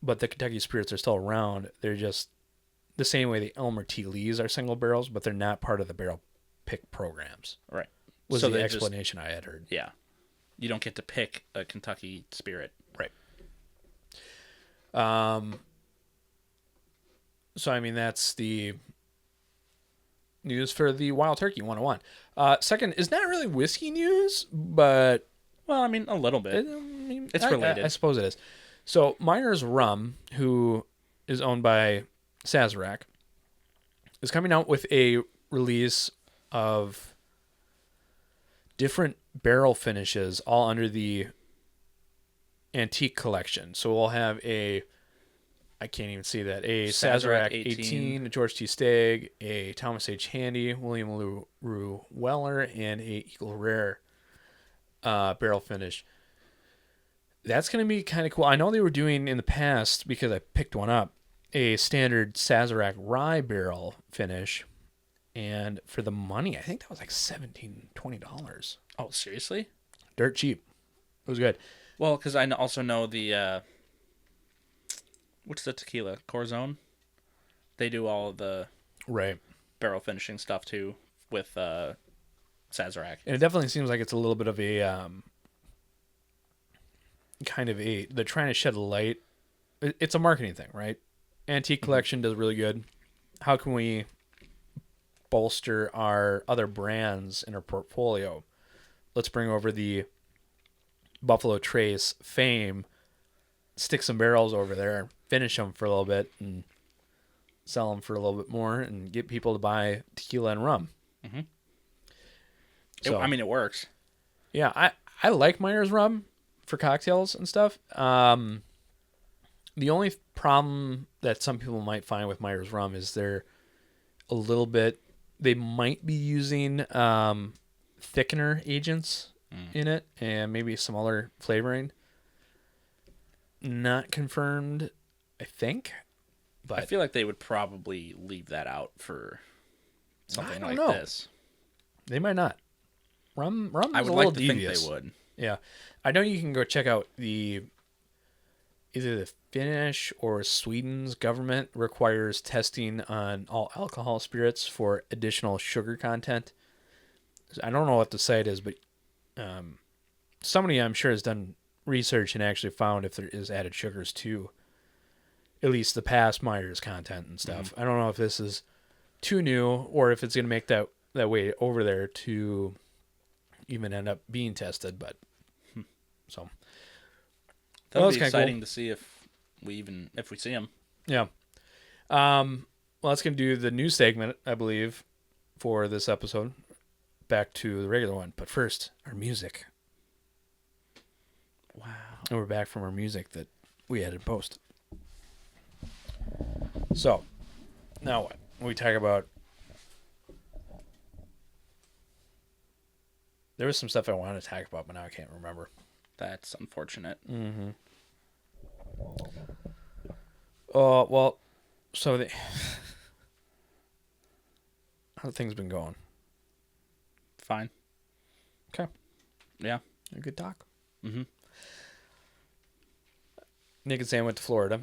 but the Kentucky Spirits are still around. They're just the same way the Elmer T. Lees are single barrels, but they're not part of the barrel pick programs. Right. Was So the they explanation I had heard. Yeah. You don't get to pick a Kentucky Spirit. Right. So, I mean, that's the news for the Wild Turkey 101. Second is not really whiskey news, but Well, I mean, a little bit. It's related. I suppose it is. So, Myers Rum, who is owned by Sazerac, is coming out with a release of different barrel finishes all under the antique collection. So, we'll have I can't even see that. A Sazerac 18, a George T. Stagg, a Thomas H. Handy, William Rue Weller, and a Eagle Rare barrel finish. That's going to be kind of cool. I know they were doing in the past, because I picked one up, a standard Sazerac rye barrel finish. And for the money, I think that was like $17, $20. Oh, seriously? Dirt cheap. It was good. Well, because I also know the... what's the tequila? Corazon? They do all of the... Right. barrel finishing stuff too with Sazerac. And it definitely seems like it's a little bit of a they're trying to shed a light. It's a marketing thing, right? Antique Collection does really good. How can we bolster our other brands in our portfolio? Let's bring over the Buffalo Trace fame, stick some barrels over there, finish them for a little bit, and sell them for a little bit more, and get people to buy tequila and rum. Mm-hmm. So, I mean, it works. Yeah, I like Myers rum for cocktails and stuff. The only problem that some people might find with Myers rum is they're a little bit. They might be using thickener agents in it, and maybe some other flavoring. Not confirmed, I think. But I feel like they would probably leave that out for something like know. this. They might not. Rum is I would a like little to devious. think they would. Yeah, I know you can go check out either the Finnish or Sweden's government requires testing on all alcohol spirits for additional sugar content. I don't know what the site is, but somebody I'm sure has done research and actually found if there is added sugars to at least the past Myers content and stuff. I don't know if this is too new or if it's going to make that way over there to even end up being tested, but so That'll be exciting to see if we see them. Yeah. Well, that's going to do the news segment, I believe, for this episode. Back to the regular one. But first, our music. Wow. And we're back from our music that we had in post. So, now what? We talk about... There was some stuff I wanted to talk about, but now I can't remember. That's unfortunate. Mm-hmm. Well, so how things been going? Fine. Okay. Yeah. A good talk. Mm-hmm. Nick and Sam went to Florida.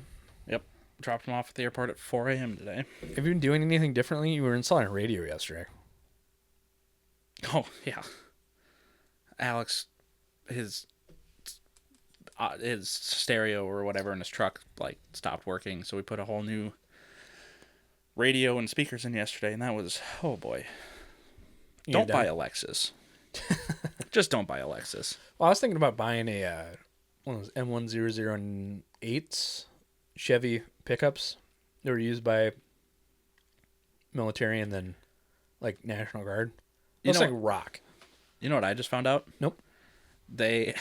Yep. Dropped them off at the airport at 4 a.m. today. Have you been doing anything differently? You were installing a radio yesterday. Oh, yeah. Alex, his stereo or whatever in his truck stopped working, so we put a whole new radio and speakers in yesterday, and that was, oh boy. Don't buy a Lexus. Just don't buy a Lexus. Well, I was thinking about buying one of those M1008 Chevy pickups. They were used by military and then National Guard. Looks like rock. You know what I just found out? Nope. They're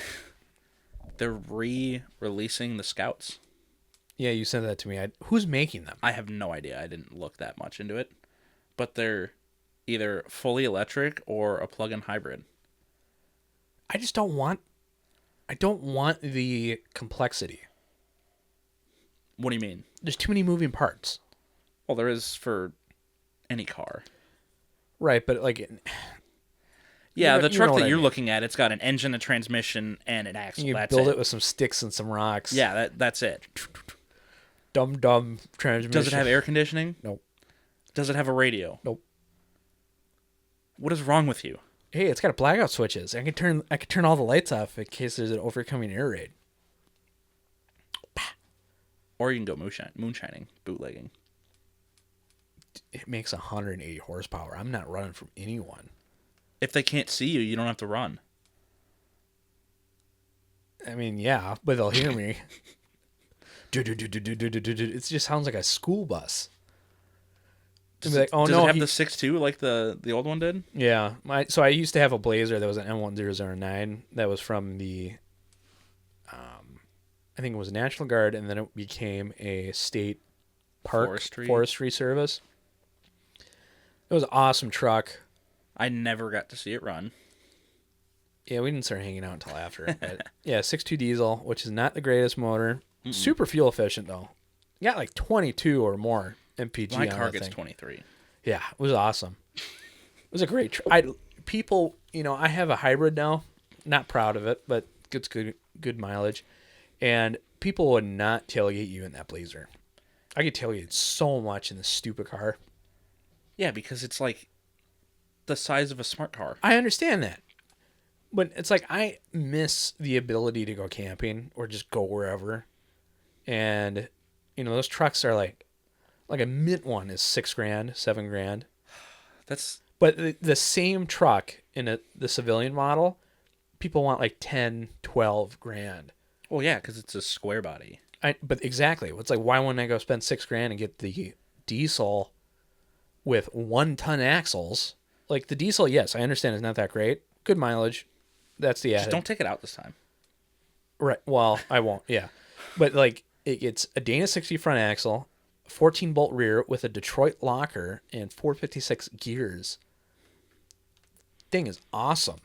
re-releasing the Scouts. Yeah, you sent that to me. Who's making them? I have no idea. I didn't look that much into it. But they're either fully electric or a plug-in hybrid. I don't want the complexity. What do you mean? There's too many moving parts. Well, there is for any car. Right, but yeah, the truck that you're looking at, it's got an engine, a transmission, and an axle. You build it with some sticks and some rocks. Yeah, that's it. Dumb transmission. Does it have air conditioning? Nope. Does it have a radio? Nope. What is wrong with you? Hey, it's got blackout switches. I can turn all the lights off in case there's an overcoming air raid. Or you can go moonshining, bootlegging. It makes 180 horsepower. I'm not running from anyone. If they can't see you, you don't have to run. I mean, yeah, but they'll hear me. It just sounds like a school bus. Does it have the 6.2 like the old one did? Yeah. So I used to have a Blazer that was an M1009 that was from the, I think it was National Guard, and then it became a state park forestry service. It was an awesome truck. I never got to see it run. Yeah, we didn't start hanging out until after. But yeah, 6.2 diesel, which is not the greatest motor. Mm-mm. Super fuel efficient, though. You got 22 or more MPG on that thing. My car gets 23. Yeah, it was awesome. It was a great truck. People, I have a hybrid now. Not proud of it, but it's good mileage. And people would not tailgate you in that Blazer. I could tailgate so much in this stupid car. Yeah, because it's like the size of a smart car. I understand that. But it's like I miss the ability to go camping or just go wherever. And, those trucks are like a mint one is $6,000, $7,000. That's But the same truck in the civilian model, people want like 10, 12 grand. well, yeah, because it's a square body. But exactly. It's like, why wouldn't I go spend $6,000 and get the diesel with 1-ton axles? Like the diesel, yes, I understand it's not that great. Good mileage. That's the Just added. don't take it out this time. Right. Well, I won't. Yeah. But like it's a Dana 60 front axle, 14-bolt rear with a Detroit locker and 456 gears. Thing is awesome.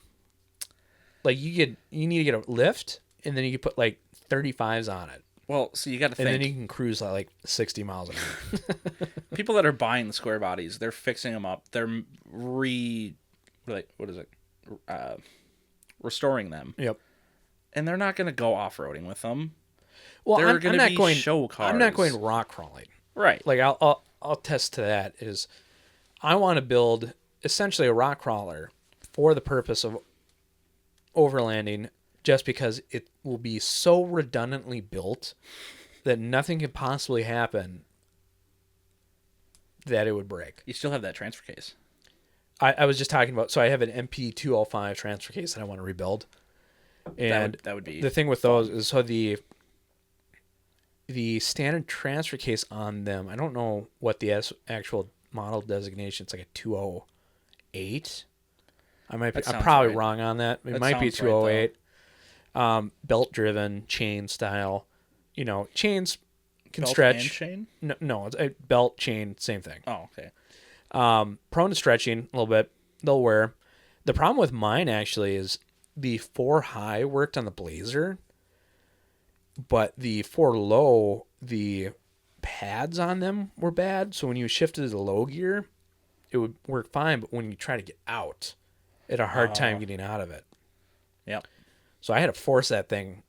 Like you need to get a lift and then you can put like 35s on it. Well, so you got to think. And then you can cruise at like 60 miles an hour. People that are buying the square bodies, they're fixing them up. They're restoring them. Yep. And they're not going to go off-roading with them. Well, They're I'm going to not be going show cars. I'm not going rock crawling. Right. Like I'll test to that is I want to build essentially a rock crawler for the purpose of overlanding, just because it will be so redundantly built that nothing could possibly happen that it would break. You still have that transfer case. I was just talking about, so I have an MP205 transfer case that I want to rebuild. And that would be the thing with those is, so the standard transfer case on them, I don't know what the actual model designation. It's like a 208. I'm probably right. wrong on that. It That might be sounds right, 208. Belt driven, chain style. Chains can belt stretch. and chain? No, it's a belt, chain, same thing. Oh, okay. Prone to stretching a little bit. They'll wear. The problem with mine actually is the 4 high worked on the Blazer, but the 4 low, the pads on them were bad. So when you shifted to the low gear, it would work fine. But when you try to get out, it had a hard time getting out of it. Yep. So I had to force that thing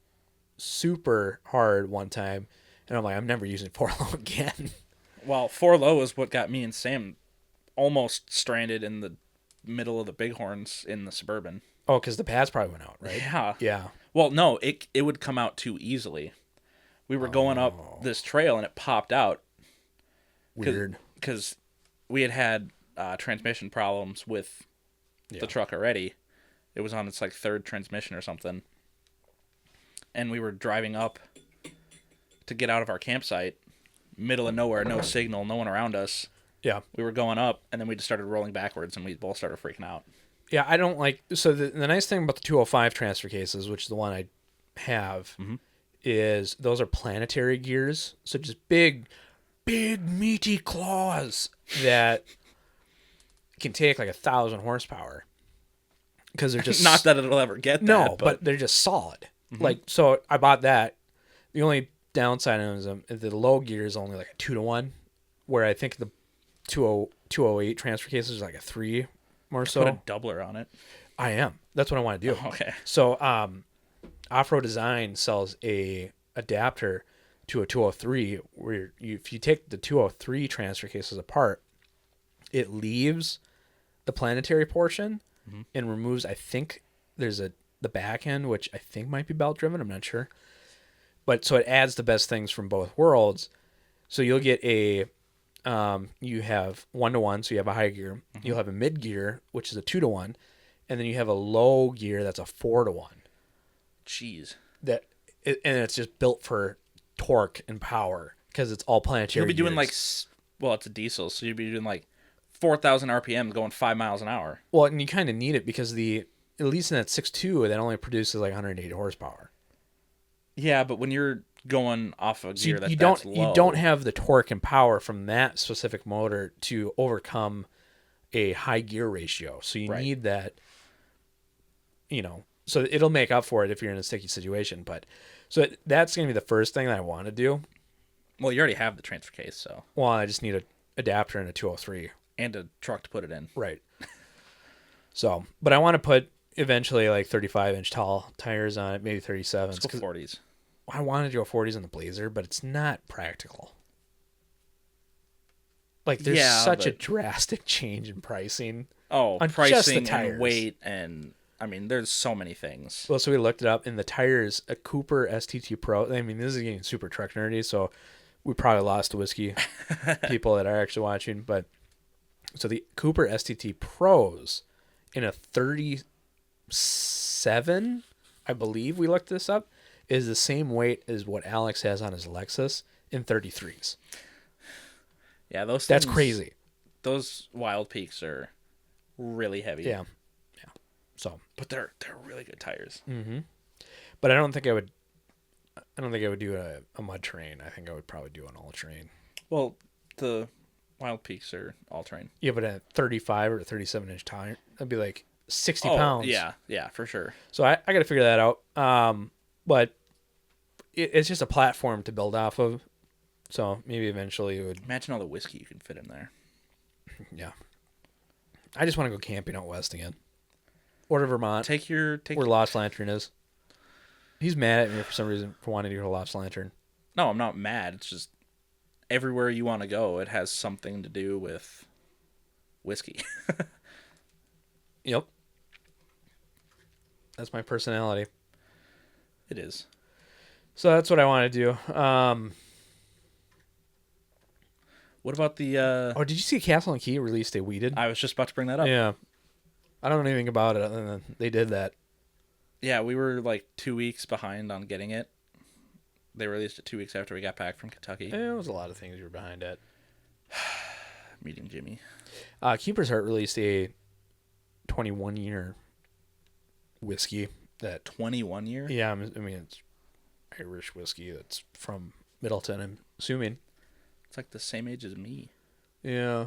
super hard one time. And I'm like, I'm never using 4 low again. Well, 4 low is what got me and Sam almost stranded in the middle of the Bighorns in the Suburban. Oh, because the pads probably went out, right? Yeah. Yeah. Well, no, it would come out too easily. We were going up this trail and it popped out. Weird. Because we had transmission problems with the truck already. It was on its like 3rd transmission or something. And we were driving up to get out of our campsite, middle of nowhere, no signal, no one around us. Yeah. We were going up, and then we just started rolling backwards, and we both started freaking out. Yeah, I don't like... So the nice thing about the 205 transfer cases, which is the one I have, is those are planetary gears. So just big, meaty claws that can take like 1,000 horsepower. Because they're just... Not that it'll ever get that. No, but they're just solid. Like, so I bought that. The only downside on them is the low gear is only like a 2-to-1, where I think the 208 transfer cases is like a 3 or so. Put a doubler on it. I am. That's what I want to do. Okay. So, Off-Road Design sells a adapter to a 203 where if you take the 203 transfer cases apart, it leaves the planetary portion and removes, I think there's the back end, which I think might be belt driven. I'm not sure. But so it adds the best things from both worlds. So you'll get you have 1-to-1, so you have a high gear. You'll have a mid gear, which is a 2-to-1, and then you have a low gear that's a 4-to-1. Jeez. And it's just built for torque and power because it's all planetary. You'll be doing gears. it's a diesel, so you'll be doing like 4,000 RPM going 5 miles an hour. Well, and you kind of need it because at least in that 6.2, that only produces like 180 horsepower. Yeah, but when you're going off a gear that's low, you don't have the torque and power from that specific motor to overcome a high gear ratio. So you need that, so it'll make up for it if you're in a sticky situation. But so that's going to be the first thing that I want to do. Well, you already have the transfer case, so. Well, I just need an adapter and a 203. And a truck to put it in. Right. So, but I want to put eventually like 35-inch tall tires on it, maybe 37s. Let's go 40s. I wanted to go 40s on the Blazer, but it's not practical. Like, there's Yeah, such a but- drastic change in pricing. Oh, On just the pricing tires. and weight, and I mean, there's so many things. Well, so we looked it up, and the tires, a Cooper STT Pro. I mean, this is getting super truck nerdy, so we probably lost the whiskey people that are actually watching. But so the Cooper STT Pros in a 37, I believe we looked this up, is the same weight as what Alex has on his Lexus in 33s. Yeah, those. That's things- crazy. Those Wild Peaks are really heavy. Yeah. So, but they're really good tires. but I don't think I would do a mud terrain. I think I would probably do an all terrain. Well, the Wild Peaks are all terrain. Yeah, but a 35 or a 37-inch tire, that'd be like 60 pounds. Yeah, for sure. So I got to figure that out. But it's just a platform to build off of. So maybe eventually it would. Imagine all the whiskey you can fit in there. Yeah. I just want to go camping out west again. Or to Vermont, Take where Lost Lantern is. He's mad at me for some reason for wanting to go to Lost Lantern. No, I'm not mad. It's just everywhere you want to go, it has something to do with whiskey. Yep. That's my personality. It is. So that's what I want to do. What about the? Oh, did you see Castle and Key released a weeded? I was just about to bring that up. Yeah. I don't know anything about it other than they did that. Yeah, we were like 2 weeks behind on getting it. They released it 2 weeks after we got back from Kentucky. There was a lot of things you were behind at. Meeting Jimmy. Keeper's Heart released a 21-year whiskey that 21 year? yeah, I mean it's Irish whiskey that's from Middleton, I'm assuming. It's like the same age as me. Yeah.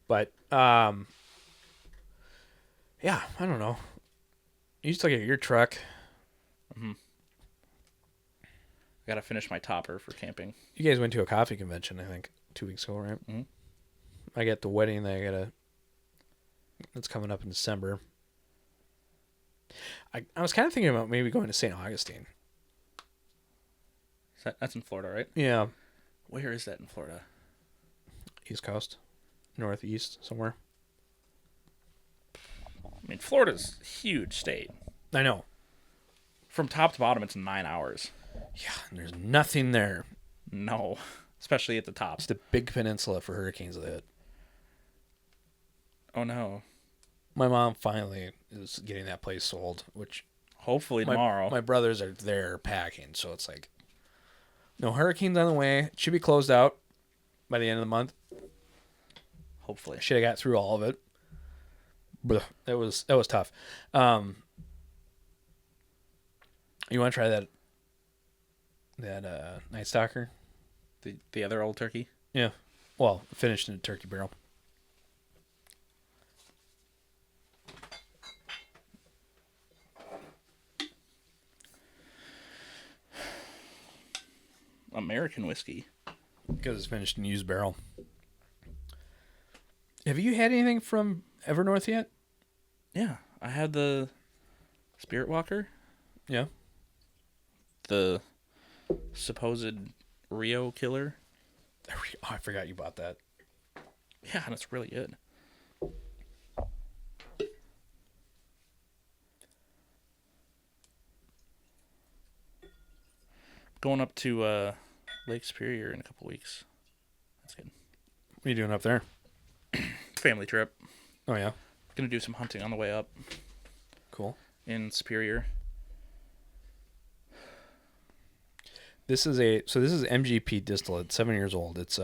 But yeah, I don't know. You still get your truck. I gotta finish my topper for camping. You guys went to a coffee convention, I think, 2 weeks ago, right? Mhm. I got the wedding that that's coming up in December. I was kind of thinking about maybe going to St. Augustine. That's in Florida, right? Yeah. Where is that in Florida? East Coast. Northeast, somewhere. I mean, Florida's a huge state. I know. From top to bottom, it's 9 hours. Yeah, and there's nothing there. No, especially at the top. Just a big peninsula for hurricanes that hit. Oh no. My mom finally is getting that place sold, which Hopefully tomorrow. my brothers are there packing, so it's like no hurricanes on the way. It should be closed out by the end of the month. Hopefully. Should have got through all of it. But that was tough. You want to try that Night Stalker? The other old turkey? Yeah. Well, finished in a turkey barrel. American whiskey. Because it's finished in used barrel. Have you had anything from EverNorth yet? Yeah, I had the Spirit Walker, Yeah. the supposed Rio killer. Oh, I forgot you bought that. Yeah, and it's really good. Going up to Lake Superior in a couple weeks. That's good. What are you doing up there? Family trip. Oh, yeah. Gonna do some hunting on the way up Cool. in Superior. This is MGP distillate, 7 years old. It's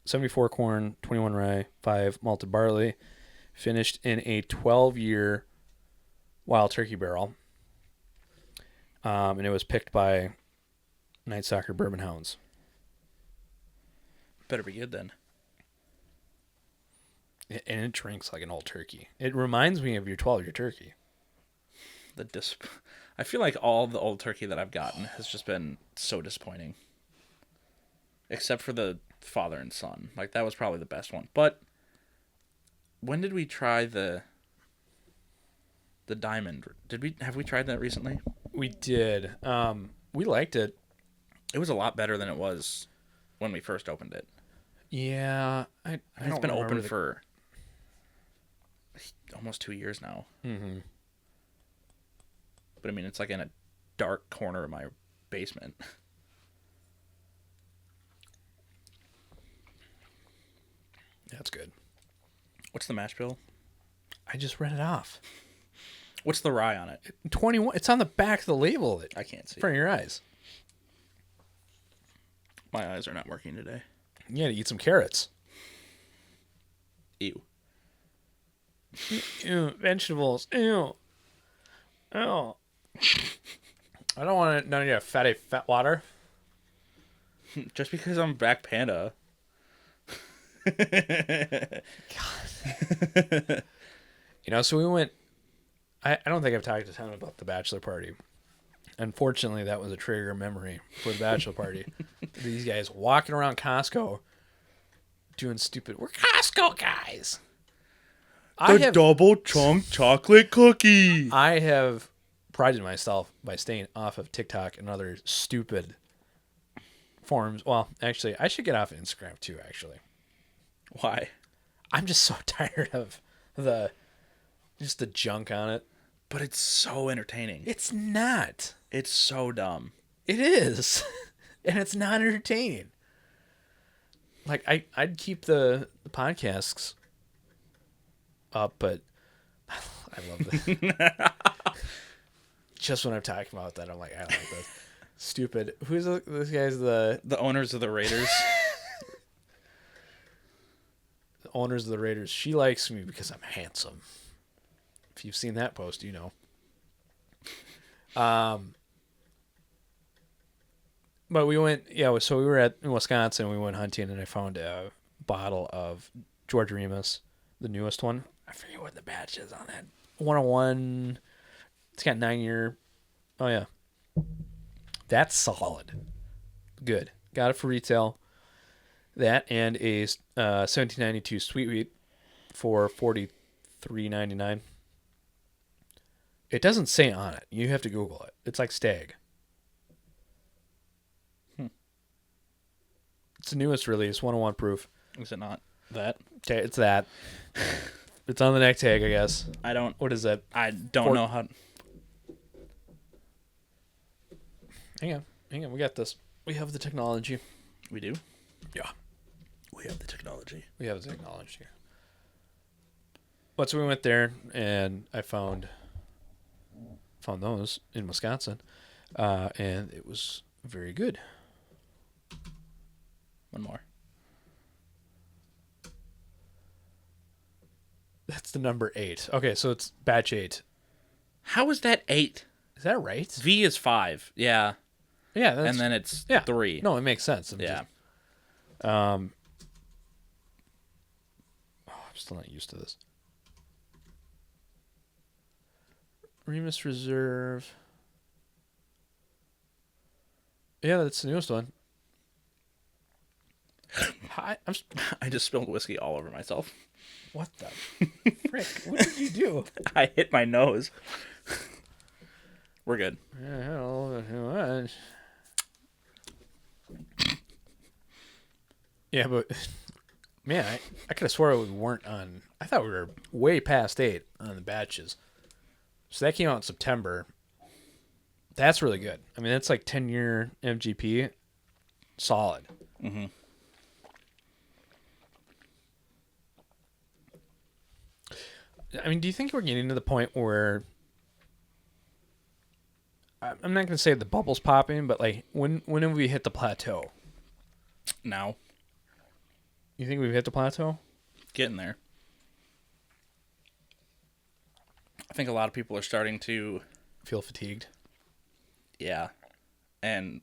74 corn, 21 rye, 5 malted barley, finished in a 12-year wild turkey barrel. And it was picked by Night Stalker Bourbon Hounds. Better be good then. And it drinks like an old turkey. It reminds me of your 12-year turkey. I feel like all the old turkey that I've gotten has just been so disappointing. Except for the father and son. Like, that was probably the best one. But when did we try the diamond? Have we tried that recently? We did. We liked it. It was a lot better than it was when we first opened it. Yeah, I And it's don't been remember open for almost 2 years now. Mm-hmm. But I mean, it's like in a dark corner of my basement. That's good. What's the mash bill? I just read it off. What's the rye on it? 21. It's on the back of the label. I can't see. In front of your eyes. My eyes are not working today. You got to eat some carrots. Ew. Ew, vegetables. Ew. Oh. I don't want none of your fatty fat water. Just because I'm Black Panda. God. So we went. I don't think I've talked to Tom about the bachelor party. Unfortunately, that was a trigger memory for the bachelor party. These guys walking around Costco doing stupid. We're Costco guys. Double chunk chocolate cookie. I have prided myself by staying off of TikTok and other stupid forums. Well, actually, I should get off Instagram too, actually. Why? I'm just so tired of the junk on it. But it's so entertaining. It's not. It's so dumb. It is. And it's not entertaining. Like, I'd keep the podcasts up, but I love that. Just when I'm talking about that, I'm like, I like this. Stupid. Who's this guy's the owners of the Raiders? The owners of the Raiders. She likes me because I'm handsome. If you've seen that post, you know. But we went, so we were in Wisconsin, we went hunting, and I found a bottle of George Remus, the newest one. I forget what the batch is on that. 101. It's got 9-year. Oh, yeah. That's solid. Good. Got it for retail. That and a 1792 Sweet Wheat for $43.99. It doesn't say on it. You have to Google it. It's like Stag. It's the newest release, 101 proof. Is it not that? Okay, it's that. It's on the neck tag, I guess. What is that? I don't know how. Hang on. We got this. We have the technology. We do? Yeah. We have the technology. But so we went there, and I found those in Wisconsin, and it was very good. One more. That's the number 8. Okay, so it's batch 8. How is that 8? Is that right? V is 5. Yeah. Yeah. And then it's 3. No, it makes sense. I'm still not used to this. Remus Reserve. Yeah, that's the newest one. I just spilled whiskey all over myself. What the frick? What did you do? I hit my nose. We're good. Yeah, but man, I could have swore we weren't on. I thought we were way past 8 on the batches. So that came out in September. That's really good. I mean, that's like 10-year MGP. Solid. Mm-hmm. I mean, do you think we're getting to the point where I'm not going to say the bubble's popping, but like when have we hit the plateau? Now. You think we've hit the plateau? Getting there. I think a lot of people are starting to feel fatigued. Yeah. And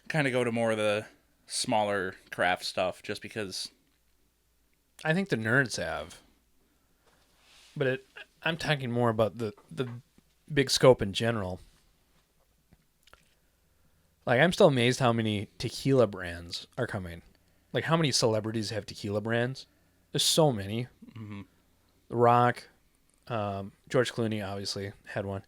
kind of go to more of the smaller craft stuff just because I think the nerds have. But I'm talking more about the big scope in general. Like, I'm still amazed how many tequila brands are coming. Like, how many celebrities have tequila brands? There's so many. Mm-hmm. The Rock, George Clooney obviously had one.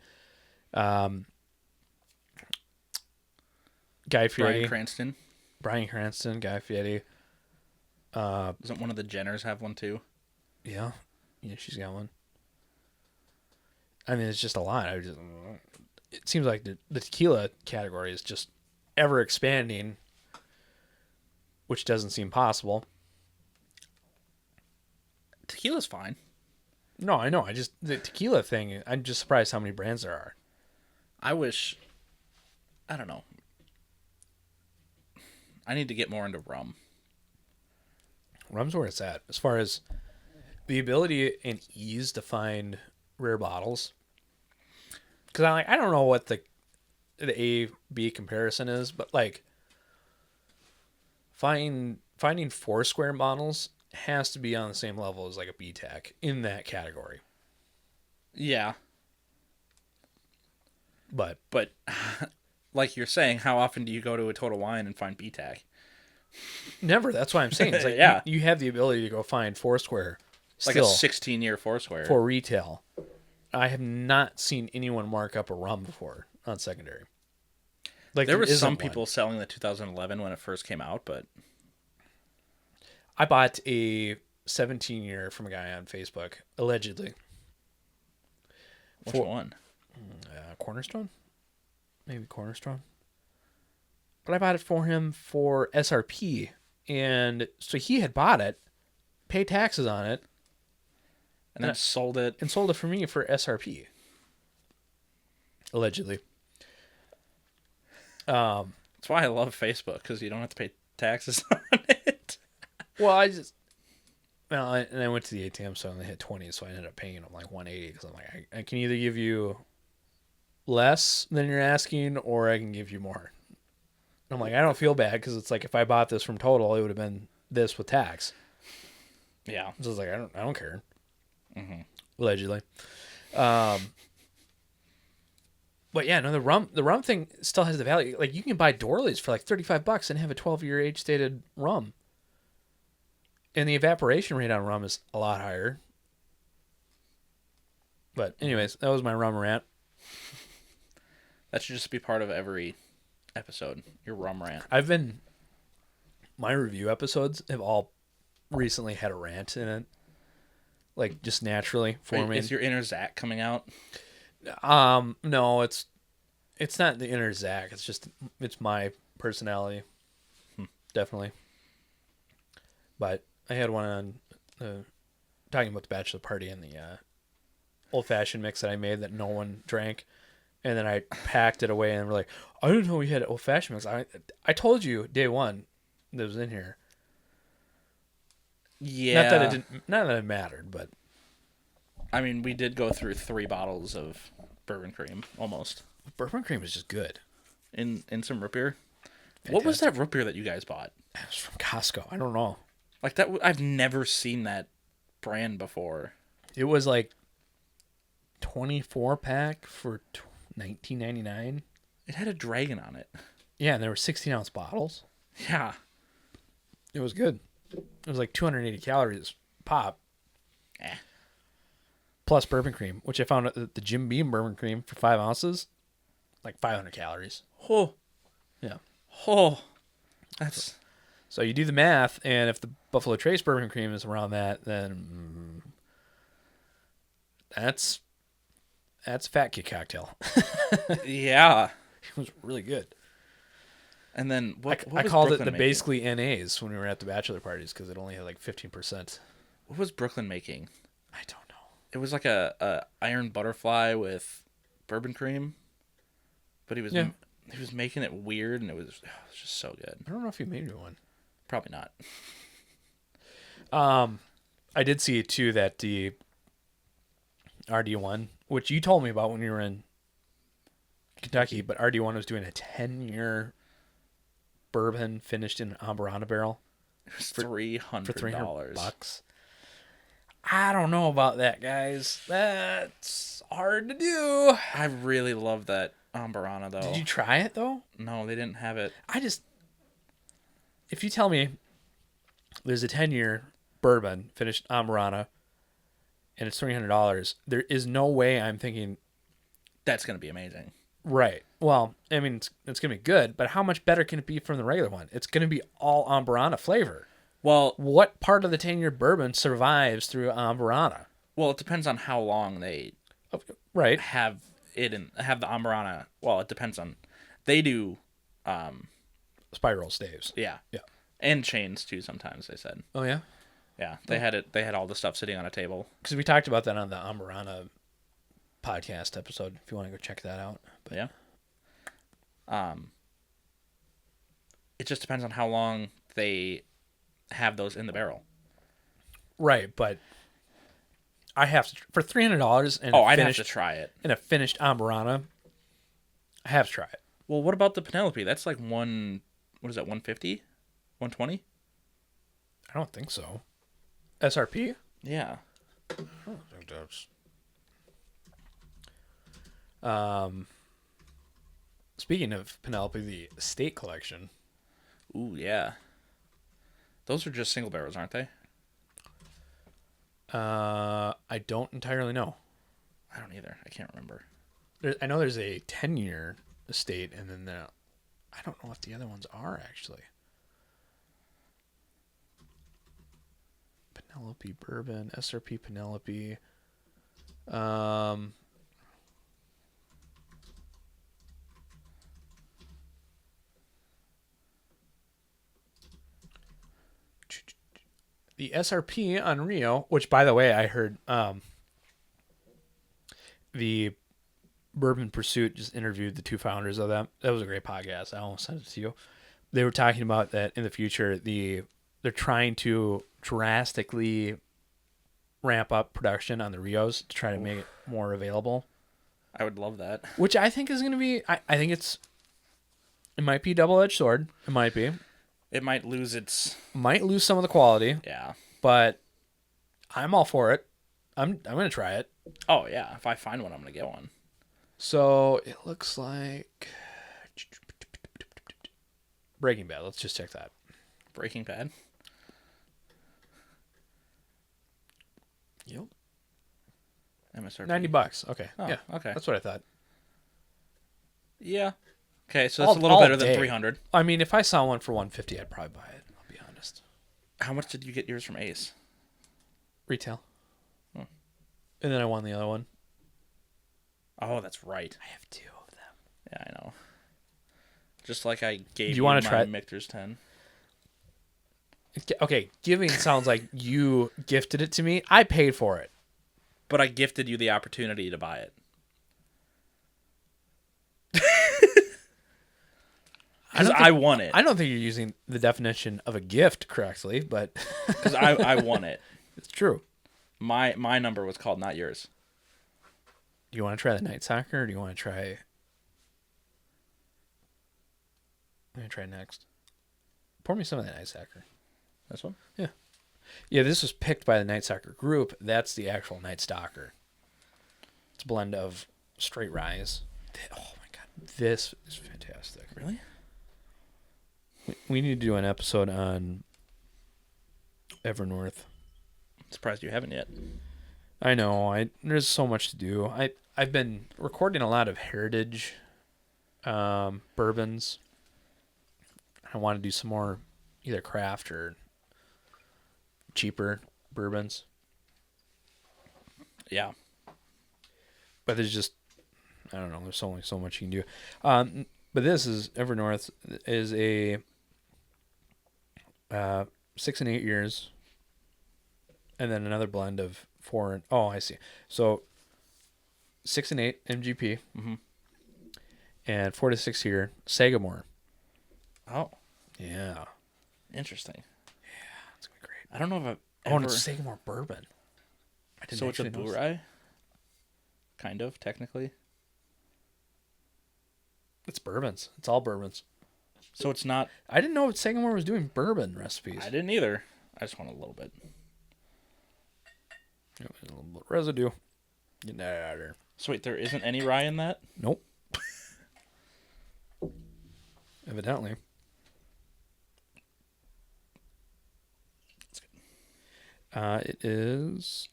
Guy Bryan Fieri. Cranston. Bryan Cranston, Guy Fieri. Doesn't one of the Jenners have one too? Yeah. Yeah, she's got one. I mean, it's just a lot. It seems like the tequila category is just ever expanding, which doesn't seem possible. Tequila's fine. No, I know. The tequila thing, I'm just surprised how many brands there are. I don't know. I need to get more into rum. Rum's where it's at. As far as the ability and ease to find rare bottles. Because I don't know what the A-B comparison is, but like finding Foursquare bottles has to be on the same level as like a B-Tac in that category. Yeah. But like you're saying, how often do you go to a Total Wine and find BTAC? never. That's what I'm saying. It's like Yeah. you have the ability to go find Foursquare Like a 16-year Foursquare. for retail. I have not seen anyone mark up a rum before on secondary. Like there was some one. people selling the 2011 when it first came out, but I bought a 17-year from a guy on Facebook, allegedly. which one? Cornerstone? Maybe Cornerstone. But I bought it for him for SRP. And so he had bought it, paid taxes on it, And then sold it. and sold it for me for SRP. Allegedly. That's why I love Facebook, because you don't have to pay taxes on it. Well, I went to the ATM, so I only hit 20, so I ended up paying him like 180 because I'm like, I can either give you less than you're asking, or I can give you more. I'm like, I don't feel bad because it's like if I bought this from Total, it would have been this with tax. Yeah. So it's like I don't care. Mm-hmm. Allegedly, but yeah, no, the rum thing still has the value. Like you can buy Dorleys for like $35 and have a 12-year age stated rum. And the evaporation rate on rum is a lot higher. But anyways, that was my rum rant. That should just be part of every episode. Your rum rant. My review episodes have all recently had a rant in it. Like just naturally forming. Is your inner Zach coming out? No, it's not the inner Zach. It's my personality. Definitely. But I had one on talking about the bachelor party and the old-fashioned mix that I made that no one drank. And then I packed it away and we're like, I didn't know we had old-fashioned mix. I told you day one that was in here. Yeah. Not that it mattered, but I mean, we did go through 3 bottles of bourbon cream, almost. bourbon cream is just good. In some root beer. Fantastic. What was that root beer that you guys bought? It was from Costco. I don't know. Like that, I've never seen that brand before. It was like 24 pack for $19.99. It had a dragon on it. Yeah, and there were 16-ounce bottles. Yeah. It was good. It was like 280 calories pop. Plus bourbon cream, which I found at the Jim Beam bourbon cream for 5 ounces, like 500 calories. Oh. Yeah. Oh. That's... So you do the math, and if the Buffalo Trace bourbon cream is around that, then that's a fat kid cocktail. Yeah. It was really good. And then what I was called Brooklyn it the making? basically NAs when we were at the bachelor parties because it only had like 15%. What was Brooklyn making? I don't know. It was like a iron butterfly with bourbon cream, but he was making it weird, and it was just so good. I don't know if you made me one. Probably not. I did see too that the RD1, which you told me about when you were in Kentucky, but RD1 was doing a 10-year bourbon finished in an Amburana barrel It was $300. for $300. I don't know about that, guys. That's hard to do. I really love that Amburana, though. Did you try it though? No, they didn't have it. If you tell me there's a 10-year bourbon finished Amburana and it's $300, there is no way I'm thinking That's going to be amazing. Right. Well, I mean, it's going to be good, but how much better can it be from the regular one? It's going to be all Amburana flavor. Well, What part of the 10-year bourbon survives through Amburana? it depends on how long they Right. have have the Amburana. Well, it depends on. They do, Spiral staves. yeah, Yeah. and chains too. Sometimes they said, Oh, yeah? yeah, they had it. They had all the stuff sitting on a table. Because we talked about that on the Amburana podcast episode, if you want to go check that out. But Yeah. It just depends on how long they have those in the barrel. Right, but I have to, for $300 and I'd have to try it. in a finished Amburana, I have to try it. Well, what about the Penelope? That's like what is that, 150? 120? I don't think so. SRP? Yeah. I don't think that's... Speaking of Penelope, the estate collection. Ooh, yeah. Those are just single barrels, aren't they? I don't entirely know. I don't either. I can't remember. I know there's a 10-year estate, and then I don't know what the other ones are, actually. Penelope Bourbon, SRP Penelope. The SRP on Rio, which, by the way, I heard the Bourbon Pursuit just interviewed the two founders of that. That was a great podcast. I almost sent it to you. They were talking about that in the future. They're trying to drastically ramp up production on the Rios to try to make it more available. I would love that. Which I think is going to be. I think it might be a double-edged sword. It might be. It might lose some of the quality. Yeah. But I'm all for it. I'm going to try it. Oh, yeah. If I find one, I'm going to get one. So it looks like Breaking Bad. Let's just check that. Breaking Bad? Yep. MSRP. $90. Okay. Oh, yeah. okay. That's what I thought. Yeah. Okay, so that's a little better than 300. I mean, if I saw one for 150, I'd probably buy it. I'll be honest. How much did you get yours from Ace? Retail. Hmm. And then I won the other one. Oh, that's right. I have 2 of them. Yeah, I know. Just like I gave you want to my try Michter's 10. Okay, giving sounds like you gifted it to me. I paid for it. But I gifted you the opportunity to buy it. Because I won it. I don't think you're using the definition of a gift correctly, but... Because I won it. It's true. My number was called, not yours. Do you want to try the night soccer, or do you want to try... I'm going to try next. Pour me some of the night soccer. This one? Yeah. Yeah, this was picked by the Night Stalker group. That's the actual Night Stalker. It's a blend of straight rye. Oh my god, this is fantastic. Really? We need to do an episode on EverNorth. Surprised you haven't yet. I know. There's so much to do. I've been recording a lot of heritage bourbons. I want to do some more either craft or cheaper bourbons. Yeah. But there's just, I don't know, there's only so much you can do. But this is, EverNorth is a 6 and 8 years. And then another blend of 4 I see. So 6 and 8 MGP. Mm-hmm. And 4 to 6 year Sagamore. Oh. Yeah. Interesting. Yeah, it's going to be great. I don't know if I've Oh, and it's Sagamore bourbon. So it's a blue rye? Kind of, technically. It's bourbons. It's all bourbons. So it's not... I didn't know Sagamore was doing bourbon recipes. I didn't either. I just want a little bit. A little bit of residue. Get that out of there. So wait, there isn't any rye in that? Nope. Evidently. It is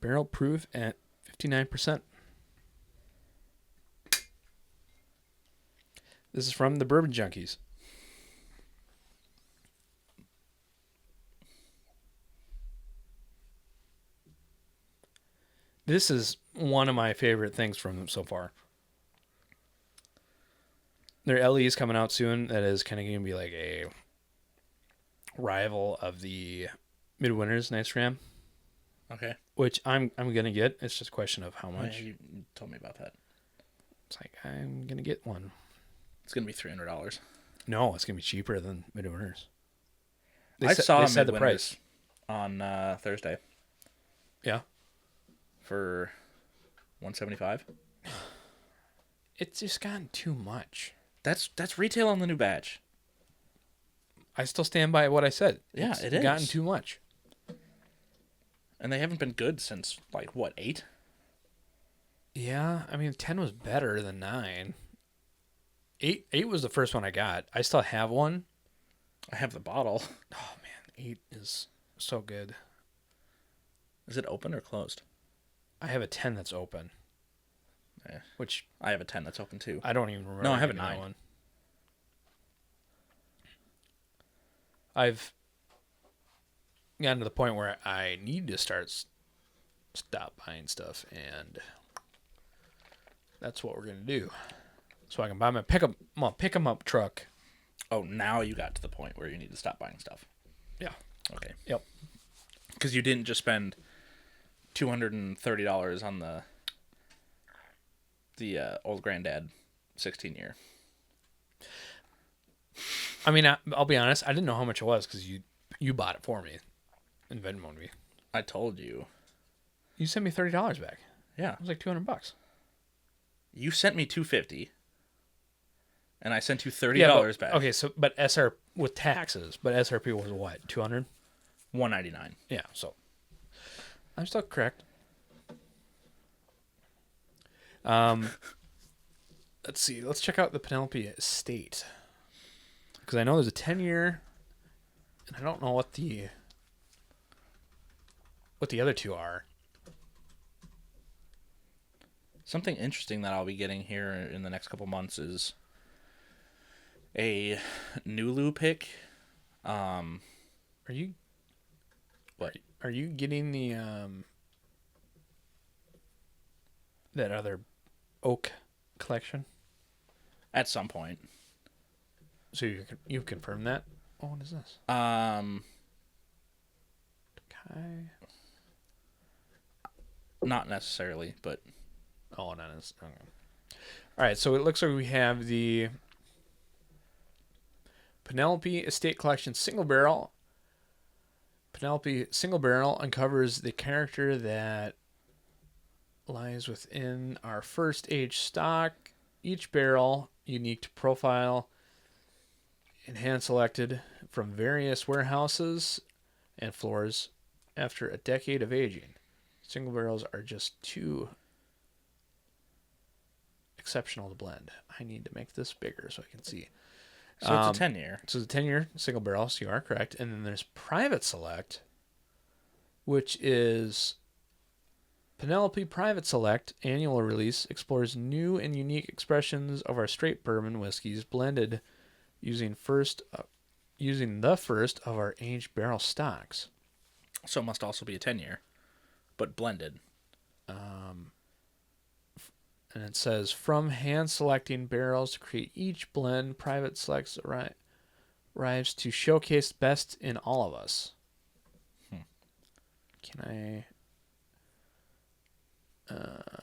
barrel proof at 59%. This is from the Bourbon Junkies. This is one of my favorite things from them so far. Their LE is coming out soon. That is kind of going to be like a rival of the Midwinter's Nice Ram. Okay. Which I'm going to get. It's just a question of how much. Yeah, you told me about that. It's like, I'm going to get one. It's going to be $300. No, it's going to be cheaper than Midwinter's. I saw they said the Midwinter's price on Thursday. Yeah. For $175. It's just gotten too much. That's retail on the new batch. I still stand by what I said. Yeah, It's it is. gotten too much. And they haven't been good since, like, what, 8? Yeah, I mean, 10 was better than 9. 8 was the first one I got. I still have one. I have the bottle. Oh, man, 8 is so good. Is it open or closed? I have a 10 that's open. Yeah. Which I have a 10 that's open, too. I don't even remember. No, I have a getting that 9. one. I've gotten to the point where I need to stop buying stuff, and that's what we're going to do. So I can buy my pick 'em up truck. Oh, now you got to the point where you need to stop buying stuff. Yeah. Okay. Yep. Because you didn't just spend $230 on the old granddad 16-year. I mean, I'll be honest. I didn't know how much it was because you bought it for me and Venmoed me. I told you. You sent me $30 back. Yeah. It was like $200. You sent me $250, and I sent you $30 back. Okay, so but SR with taxes, but SRP was what, 200? $199. Yeah, so I'm still correct. Let's see. Let's check out the Penelope Estate because I know there's a 10-year, and I don't know what the other two are. Something interesting that I'll be getting here in the next couple months is a Nulu pick. Are you? What? Are you getting the that other oak collection? At some point. So you've confirmed that? Oh, what is this? Okay. Not necessarily, but Oh, not as. Okay. All right, so it looks like we have the Penelope Estate Collection Single Barrel. Penelope Single Barrel uncovers the character that lies within our first age stock. Each barrel unique to profile and hand selected from various warehouses and floors after a decade of aging. Single barrels are just too exceptional to blend. I need to make this bigger so I can see. so it's a 10-year. So it's a 10-year single barrel, so you are correct. And then there's Private Select, which is Penelope Private Select annual release, explores new and unique expressions of our straight bourbon whiskeys blended using the first of our aged barrel stocks. So it must also be a 10-year, but blended. And it says, from hand selecting barrels to create each blend, Private Selects arrives to showcase the best in all of us. Can I? I'm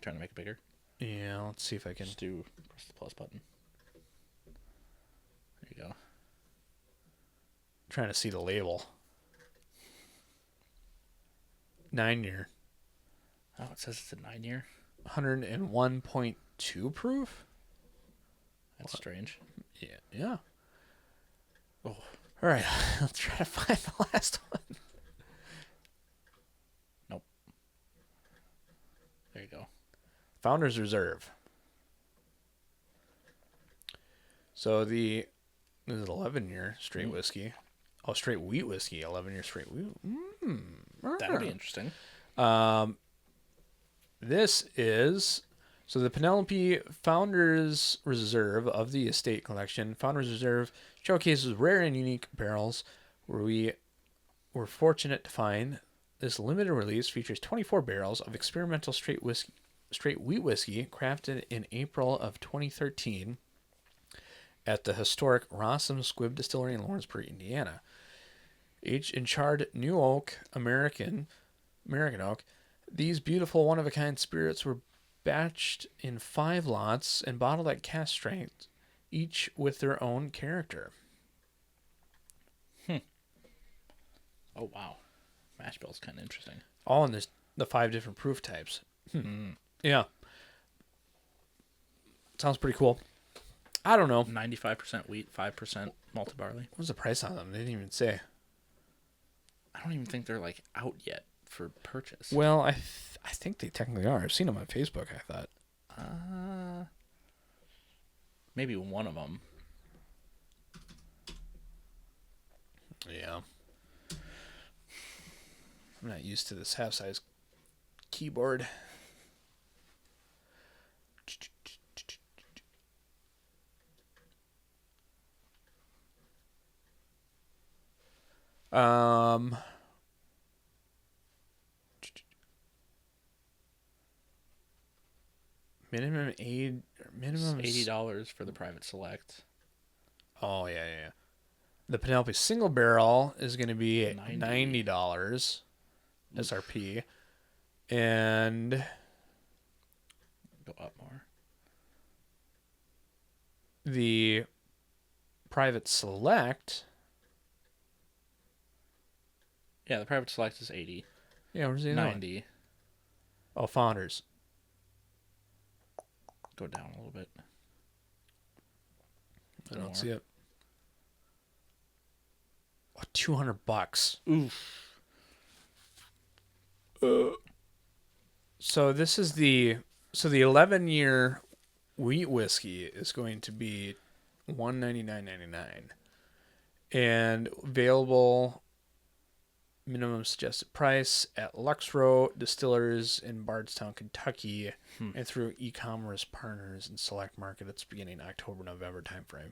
trying to make it bigger. Yeah, let's see if I can. Just press the plus button. There you go. Trying to see the label. 9-year. Oh, it says it's a 9-year. 101.2 proof? That's strange. Yeah. Oh. All right, let's try to find the last one. Nope. There you go. Founder's Reserve. So this is 11-year straight whiskey. Oh, straight wheat whiskey. 11-year straight wheat. That'll be interesting. This is So the Penelope Founders Reserve of the Estate Collection, Founders Reserve, showcases rare and unique barrels where we were fortunate to find this limited release features 24 barrels of experimental straight wheat whiskey crafted in April of 2013 at the historic Rossum Squibb Distillery in Lawrenceburg, Indiana. Aged in charred new oak, American oak, these beautiful one-of-a-kind spirits were batched in 5 lots and bottled at cask strength, each with their own character. Oh, wow. Mash bill's kind of interesting. All in this, the 5 different proof types. Yeah. Sounds pretty cool. I don't know. 95% wheat, 5% malted barley. What's the price on them? They didn't even say. I don't even think they're like out yet for purchase. Well, I think they technically are. I've seen them on Facebook, I thought. Maybe one of them. Yeah. I'm not used to this half-size keyboard. Minimum $80 for the private select. Oh yeah. The Penelope single barrel is going to be at $90 SRP, and go up more. The private select. Yeah, the private select is 80. Yeah, where's the other 90. One? Oh, Founders. Go down a little bit. I don't see it. Oh, $200. Oof. So this is the 11-year wheat whiskey is going to be $199.99, and available minimum suggested price at Luxrow Distillers in Bardstown, Kentucky, and through e-commerce partners and select markets beginning October-November timeframe.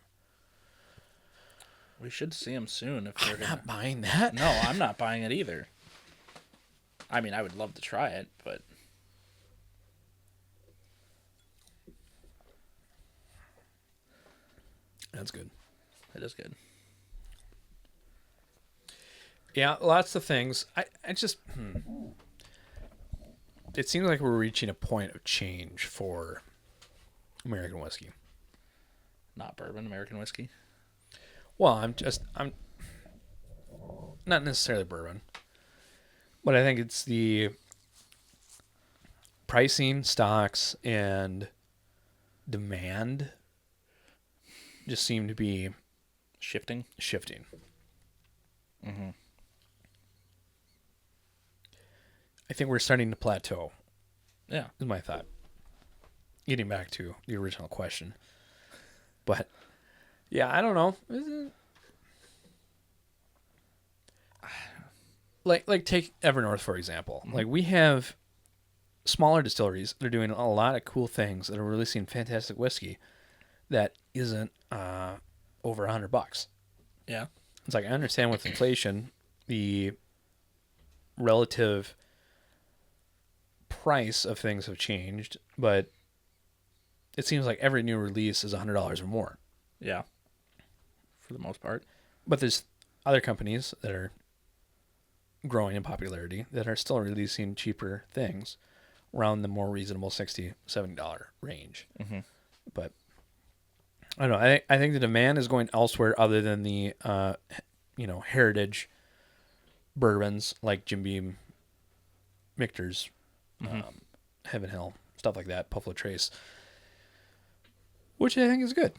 We should see them soon. If they're not buying that. No, I'm not buying it either. I mean, I would love to try it, but that's good. It is good. Yeah, lots of things. I just... It seems like we're reaching a point of change for American whiskey. Not bourbon, American whiskey? Well, I'm not necessarily bourbon, but I think it's the pricing, stocks, and demand just seem to be shifting. Mm-hmm. I think we're starting to plateau. Yeah. Is my thought. Getting back to the original question. But, yeah, I don't know. Like take EverNorth, for example. Mm-hmm. Like, we have smaller distilleries that are doing a lot of cool things, that are releasing fantastic whiskey that isn't over $100. Yeah. It's like, I understand with inflation, the relative price of things have changed, but it seems like every new release is $100 or more. Yeah. For the most part. But there's other companies that are growing in popularity that are still releasing cheaper things around the more reasonable $60, $70 range. Mm-hmm. But I don't know. I think the demand is going elsewhere other than the heritage bourbons like Jim Beam, Michter's, Heaven Hill, stuff like that, Buffalo Trace, which I think is good.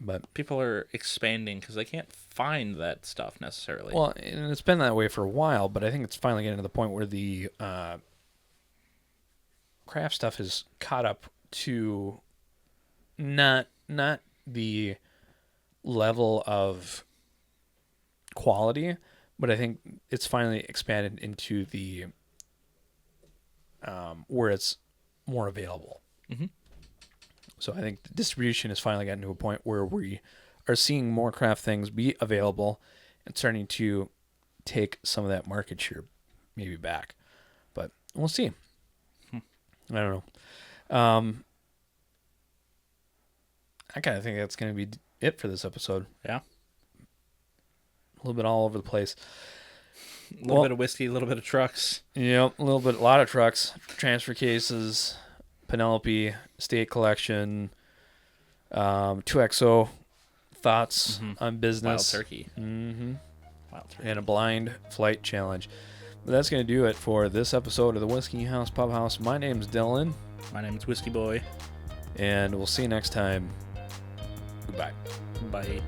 But people are expanding because they can't find that stuff necessarily. Well, and it's been that way for a while, but I think it's finally getting to the point where the craft stuff has caught up to not the level of quality, but I think it's finally expanded into the where it's more available. Mm-hmm. So I think the distribution has finally gotten to a point where we are seeing more craft things be available and starting to take some of that market share maybe back. But we'll see. I don't know. I kind of think that's going to be it for this episode. Yeah. A little bit all over the place. A little bit of whiskey, a little bit of trucks. Yep, a lot of trucks, transfer cases, Penelope, state collection, 2XO, thoughts on business. Wild turkey. Mm-hmm. Wild turkey. And a blind flight challenge. But that's going to do it for this episode of the Whiskey House Pub House. My name's Dylan. My name's Whiskey Boy. And we'll see you next time. Goodbye. Bye.